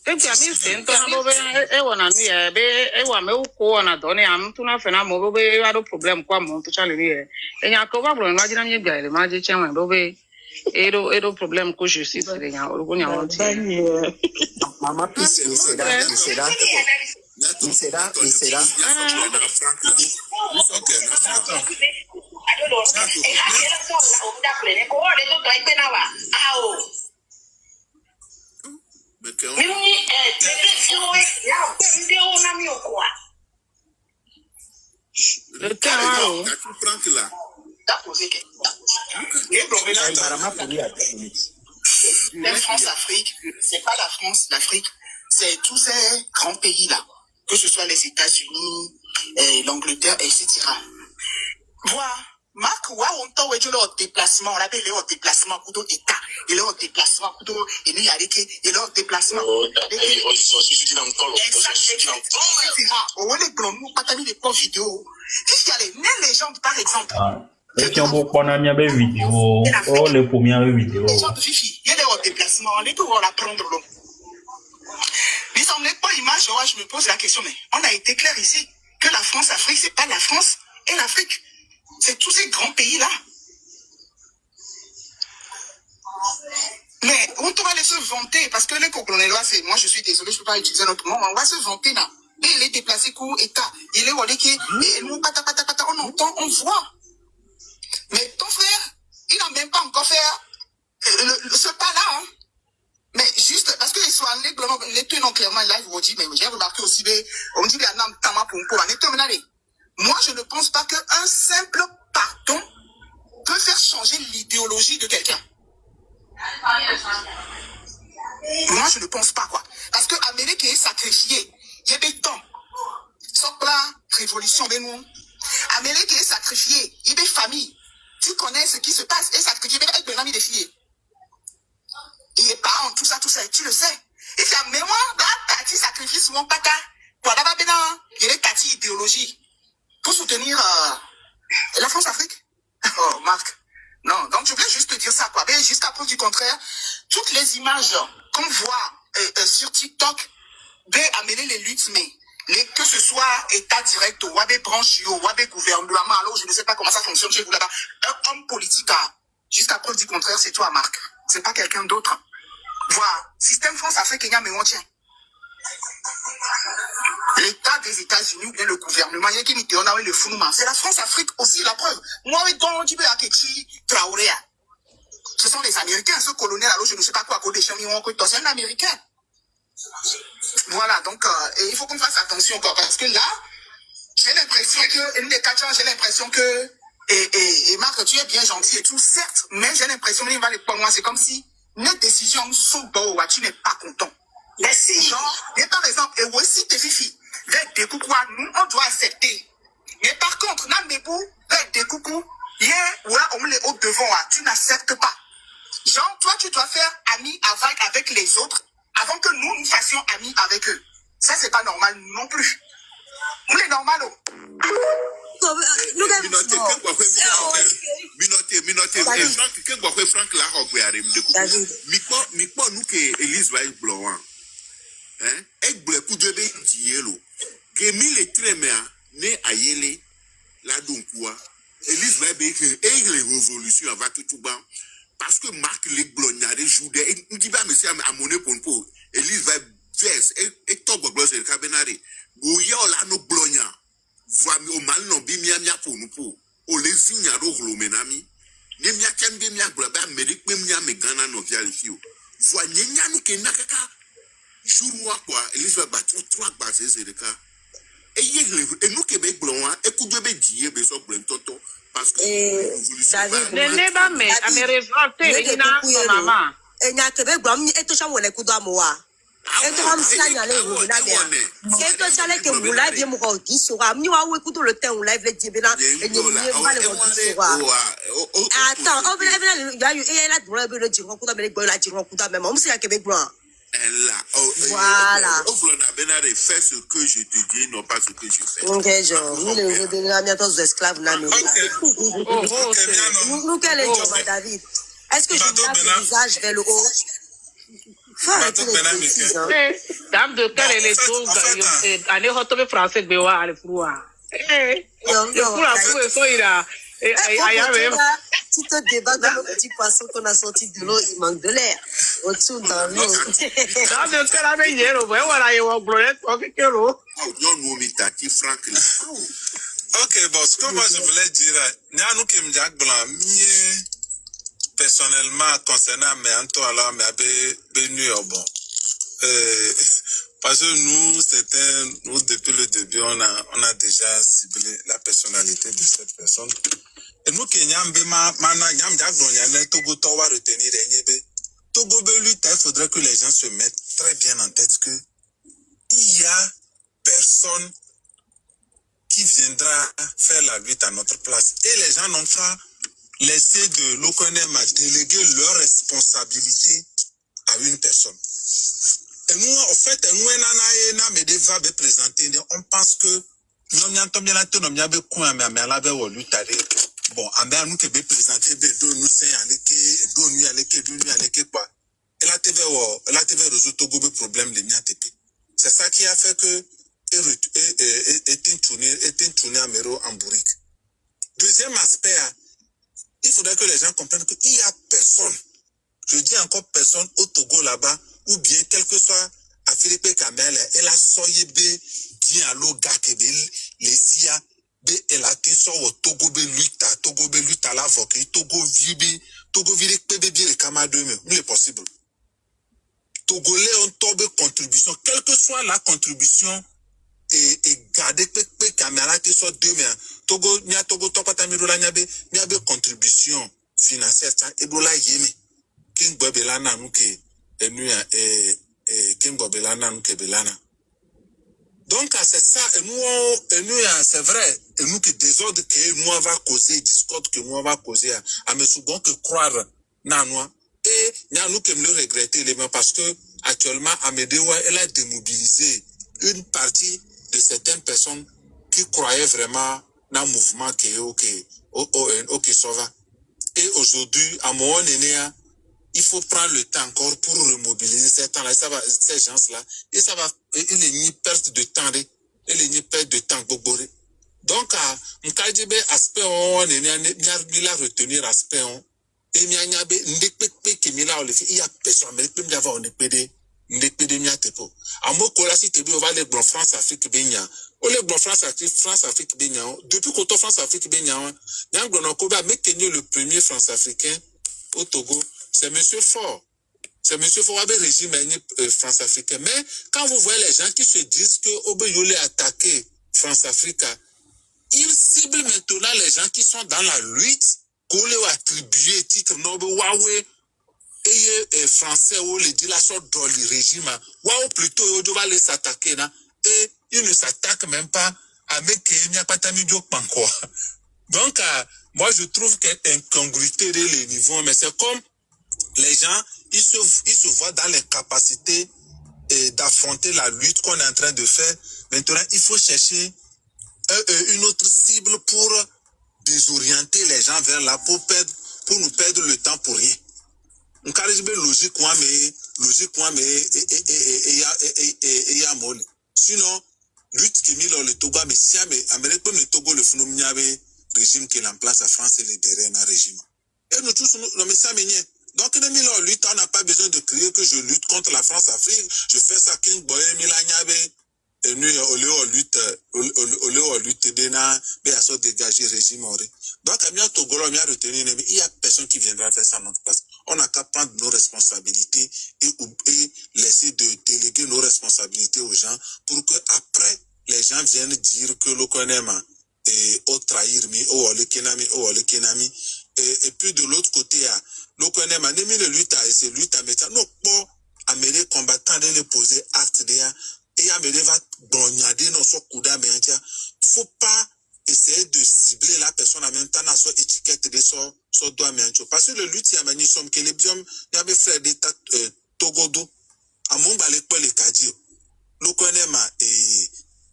Enti ami sento na bobe e wona nu ye be e wa me ko na do ni am tu na fe na mo bobe e wa do problem kwa mo to chale ni e nya ko ba bro na jina mi ga ile ma je chenwe bobe e do problem ko je si se nya o ko nya won ti Mama pis il sera France-Afrique, c'est pas la France, l'Afrique, c'est tous ces grands pays-là, que ce soit les États-Unis, l'Angleterre, etc. Marc, on t'a dit le déplacement, on l'appelle le déplacement, couteau état, et le déplacement, couteau, et nous, il y a des le déplacement. On les plans, nous, pas mis des posts vidéo. Qu'est-ce qu'il y a les légendes, par exemple? Et si on peut prendre une vidéo, oh, les premières vidéos. Les gens de Fifi, il y a des déplacements, on les peut l'apprendre. Ils ont pas image, je me pose la question, mais on a été clair ici que la France-Afrique, c'est pas la France et l'Afrique. C'est tous ces grands pays-là. Mais on va aller se vanter, parce que les coloniaux, c'est, moi je suis désolé, je ne peux pas utiliser notre mot, mais on va se vanter là. Et il est déplacé coup État, il est walléké, et nous, pata, on entend, on voit. Mais ton frère, il n'a même pas encore fait ce pas-là, hein. Mais juste, parce que les soins, les tenants clairement, là, ils vont dire, mais j'ai remarqué aussi, on dit, moi, je ne pense pas qu'un simple pardon peut faire changer l'idéologie de quelqu'un. Moi, je ne pense pas, quoi. Parce que l'Amérique est sacrifiée. Il y a des temps. Sauf la révolution, mais nous. L'Amérique est sacrifiée. Il y a des familles. Tu connais ce qui se passe. Et sacrifié avec des amis des filles. Et les parents, tout ça, tu le sais. Et c'est un mémoire, tu sacrifies souvent pata. Pour avoir il y a des tati idéologie. Pour soutenir la France-Afrique. Oh, Marc. Non, donc je voulais juste te dire ça, quoi. Mais jusqu'à preuve du contraire, toutes les images qu'on voit sur TikTok, amener les luttes, mais que ce soit État direct, ou branche, ou gouvernement, alors je ne sais pas comment ça fonctionne chez vous là-bas. Un homme politique, jusqu'à preuve du contraire, c'est toi, Marc. C'est pas quelqu'un d'autre. Voilà. Système France-Afrique, il y a mais on tient. L'État des États-Unis ou bien le gouvernement, il y a qui on a le founement. C'est la France-Afrique aussi, la preuve. Moi, on dit Traoré. Ce sont les Américains, ce colonel, alors je ne sais pas quoi, c'est un Américain. Voilà, donc il faut qu'on fasse attention encore, parce que là, j'ai l'impression que, et Marc, tu es bien gentil et tout, certes, mais j'ai l'impression que c'est comme si les décisions sont bonnes, tu n'es pas content. Merci. Genre, mais par exemple, et aussi tes filles, des coucou, nous, on doit accepter. Mais par contre, des coucou, on les haut devant, tu n'acceptes pas. Genre, toi, tu dois faire ami avec les autres avant que nous fassions amis avec eux. Ça, c'est pas normal non plus. Nous, les normal. Parce que Marc les glognards joue des monsieur à monnaie pour Elise va verse et top c'est le cabinari goya la no glogna voit au mal non bimia mia pour nous pour o les signa ro menami ne mia kan be mia globa Amérique be mia me Ghana no via le fio voit nyanya no ke nakaka jour moi quoi Elise va battre trois bases c'est le cas et nous que be glonwa e ku be die be so blem toto. Parce que le neba me amerezante ina mama enya kebe gbam ni eto sha wole kudo amowa eto ham sila nya le hu na bia eto chale ke mula bi mo ko di so wa mi wa we kudo le ten live le di be na enye mi ba le ko di so wa attends o be ya yu e la dro be le di ko kudo be le gbo la di ko kudo me mo si ya kebe gbon voilà. Fais ce que je te dis, non pas ce que je fais. Ok, genre, nous les aux esclaves, nous, quel est le David? Est-ce que je tape le visage vers le haut? Dame de quel est le tour? Allez, retourner français, Béwa, allez, froid. Tu te débats dans le petit poisson qu'on a sorti de l'eau, il manque de l'air. Autour dans l'eau. Ok, bon, ce que moi je voulais dire, nous qui me disons blanc, personnellement, concernant mes alors, bon. Parce que nous, depuis le début, on a déjà ciblé la personnalité de cette personne. Et nous qui il faudrait que les gens se mettent très bien en tête que il y a personne qui qui viendra faire la lutte à notre place. Et les gens n'ont pas laissé de l'OCONEM à déléguer leur responsabilité à une personne. Et nous, en fait, nous, on pense que bon, nous qui présenter nous la TV résout tout le problème de l'IATP. C'est ça qui a fait que est tourné à Mero en bourrique. Deuxième aspect, il faudrait que les gens comprennent qu'il n'y a personne, je dis encore personne au Togo là-bas, ou bien quel que soit à Philippe Kamel, et la soyebe, bien à l'ogakebe, les sia, et la question au Togo be luta la voque, Togo vibe, pebe bien les camarades, il est possible. Togolais ont tombé contribution, quelle que soit la contribution, et garder pe caméra qui soit demain. Togo, nia Togo, tokata mirola niabe contribution financière, et bola yeme. King Bobelana nuke, King Bobelana nuke belana. Donc, c'est ça, et nous, c'est vrai, et nous qui désordre que nous va causer, discorde que nous va causer, à me souvent que croire, nanoi. Et nous qui me le regretter, parce que, actuellement, Amédéwa, elle a démobilisé une partie de certaines personnes qui croyaient vraiment dans le mouvement qui sauva. Et aujourd'hui, à mon aîné, il faut prendre le temps encore pour remobiliser ces gens-là. Et ça va, il est ni perte de temps, donc, m'kajebe aspect on est la retenir aspect on. Et il y a personne, mais il y a on est pédé. En mot si tu veux, les blancs France Afrique Benya. O les blancs France Afrique Benya. Depuis qu'on France Afrique Benya, il y a un grand Koba, mais le premier France africain au Togo, c'est Monsieur Fort. C'est Monsieur Fort avec régime France africain. Mais quand vous voyez les gens qui se disent que Obeyoulé a attaqué France Afrique, ils ciblent maintenant les gens qui sont dans la lutte, qu'on leur attribue titre noble Huawei. Et français ou les dilation dans le régime ou plutôt on doit les s'attaquer là et ils ne s'attaquent même pas avec Kenya Patamidio Panko. Donc moi je trouve qu'il y a une incongruité de les niveaux, mais c'est comme les gens ils se voient dans les capacités d'affronter la lutte qu'on est en train de faire. Maintenant il faut chercher une autre cible pour désorienter les gens vers là, pour nous perdre le temps pour rien. On caresse logique et ya mole. Sinon, lutte qui mis le Togo, mais si Amérique le Togo le phénomène régime qui est en place à France et les derrière régime. Et nous tous nous mais ça m'énerve. Donc nous lutte, on n'a pas besoin de crier que je lutte contre la France Afrique. Je fais ça King Boy Milagnabe. Et nous on lutte dena mais à se dégager régime. Donc à bien Togo on a retenu il y a personne qui viendra faire ça à notre place. On n'a qu'à prendre nos responsabilités et laisser de déléguer nos responsabilités aux gens pour que après les gens viennent dire que l'Okonema et au trahir au le kenami et puis de l'autre côté l'Okonema n'est mis le lutte et c'est lutte à mettre non pas Amérique combattant de les poser acte derrière et Amérique va brognader nos sokuda mais faut pas essayer de cibler la personne en même temps dans son étiquette de son doigt mais parce que le lutte y a mani somme que les biom y avait frère d'état Togodo à mon balé pour les cadio le connaît et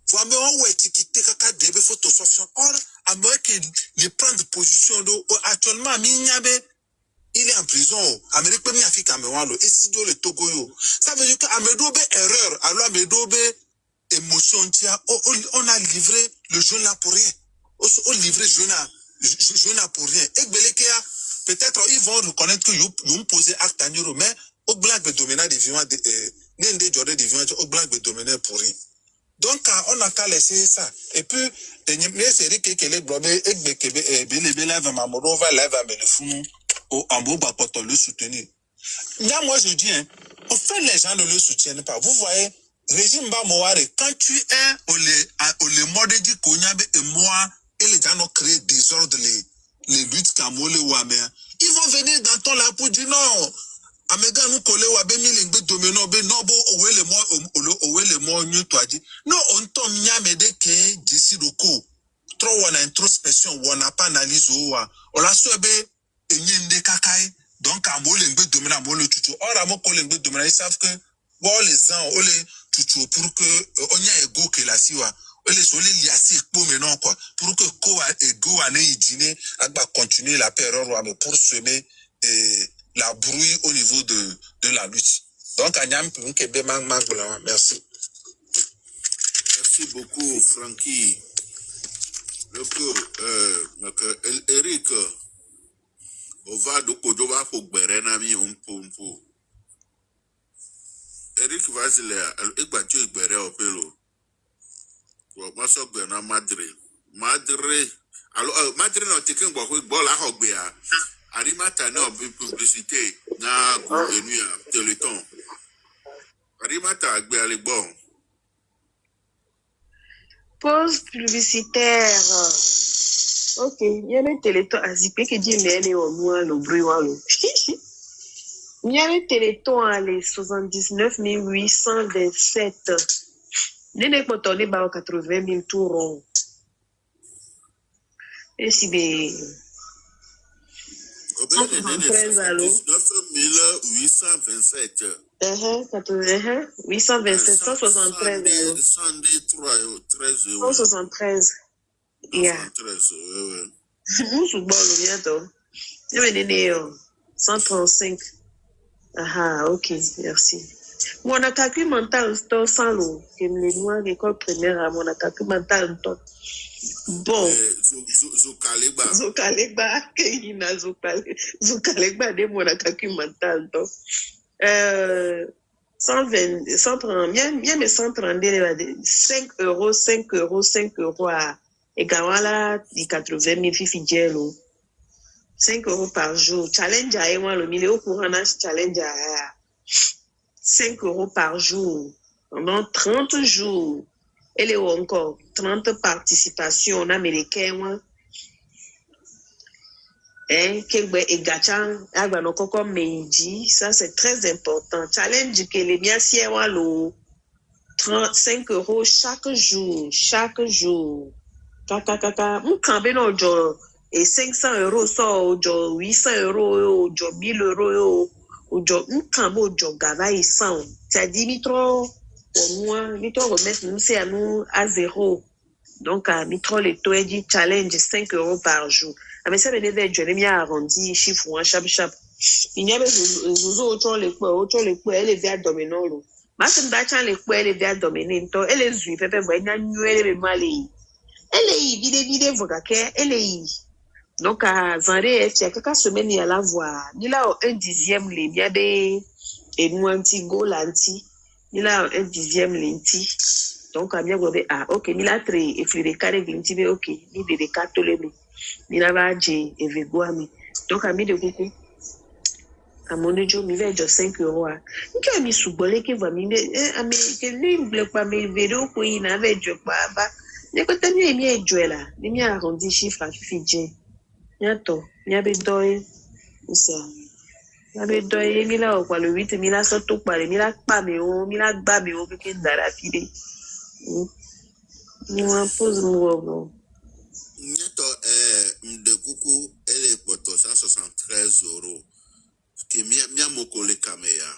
faut mais on étiqueter kaka debe photosophion or à moi que les prendre position d'eau actuellement Minyabe il est en prison Amérique premier Afrique Cameroun et si le Togo yo ça veut dire que Amedobe erreur alors Amedobe émotion tia on a livré le jeune là pour rien on livré jeune là pour rien et Belekea peut-être ils vont reconnaître que ils posé acte à Niro mais au blague de dominer des vivants n'ende jodé des vivants au blague de dominer pour rien. Donc on a qu'à laisser ça et puis les séries que les blobés et Bekebe Belebela va Mamorova là va me le fou au Amboba pour le soutenir. Là moi je dis au fait les gens ne le soutiennent pas. Vous voyez régime Bamoare quand tu es au le mode du Konyabe et moi et les gens ont créé désordre les luttes Kamole ou Amé. Ils vont venir dans ton là pour dire non. Amega nous coller ou abemi lingbe domino be nobo owe le mo nyu toaji. Non on tombe nyamede ke disi roko. trop on a introspection, on n'a pas analyse on l'a souhaité et n'y kakai donc à moi l'engbe dominer moi le tutu or à moi qu'on l'engbe dominer ils savent que bon les gens on les tutu pour que on y a ego que la siwa on les on les liasi pour maintenant quoi pour que quoi ego ane idine agba continuer la période mais pour semer la brouille au niveau de la lutte donc à nyam pour que ben merci. Merci beaucoup, Francky. Donc, Eric, on va donc au Doba pour Berenami, on Eric va se le équateur Bere au Pelo. Moi, je suis à Madrid. Alors, Madrid, on tient qu'on va voir la Hogbea. Arimata, non, publicité, na gouverneur, Téléthon. Arimata, Agbea, les bons. Pause publicitaire. Ok, il y a le téléthon à zipper qui dit mais au moins le bruit. Il y a le téléthon à les 79 827. N'est pas tourné par 80 000 tours. Et si bien. 173 allô? 827. 827, 173 allô? 173. Yeah. 135. Ah, ok, merci. Mon attaque mentale, c'est sans l'eau. Que les noirs d'école primaire à mon attaque mentale. Bon. Zokaleba, Keina Zokaleba, de mon attaque mentale. 120, 130, bien mais 130, 5 euros, 5 euros, 5 euros à Egawala, 80 000 Fifidjelo. 5 euros par jour. Challenge à moi, le milieu au courant, challenge à 5 euros par jour. Pendant 30 jours. Et les encore 30 participations américaines. Ça c'est très important. Challenge que les biens si 35 euros chaque jour. Et 500 euros, ça, 800 euros, 1000 euros, c'est-à-dire, mitro, pour moi, mitro remettre nous, c'est à nous à zéro. Donc, à mitro, les taux, dit challenge 5 euros par jour. Mais ça, venait d'être, je l'ai arrondi, chiffre, chap. Il y a des autres, les coups, elle est vers dominant, l'eau. Ma femme d'achat, les coups, elle est vers dominer, elle est zui, elle est malée. Elle est vide, vocaquer, elle est. Donc, à Zandé, il y a quelques semaines, il y a la voix. Il a un dixième, il y a des, et nous, go, l'anti. Il a un dixième, l'anti. Donc, à bien, ok, il a très, et puis les carrés, il ok, il a des cartes, il a va, et vegoami. Donc, à mi de coucou. À mon dieu, il va être 5 euros. Il a mis sous bolé qui va m'y mettre, il ne pas mes vélos, il n'avait pas, il a tenu mieux jouer là. Il a arrondi chiffre à Fidji. Yato, Yabedoy, ça. Yabedoy, Mila, ou quoi, le 8, Mila, surtout par les Mila, Pameo, Mila, Babio, qui est dans la file. Nous impose mon Yato, de coucou, elle est pour 173 euros. Qui m'a moko le caméra.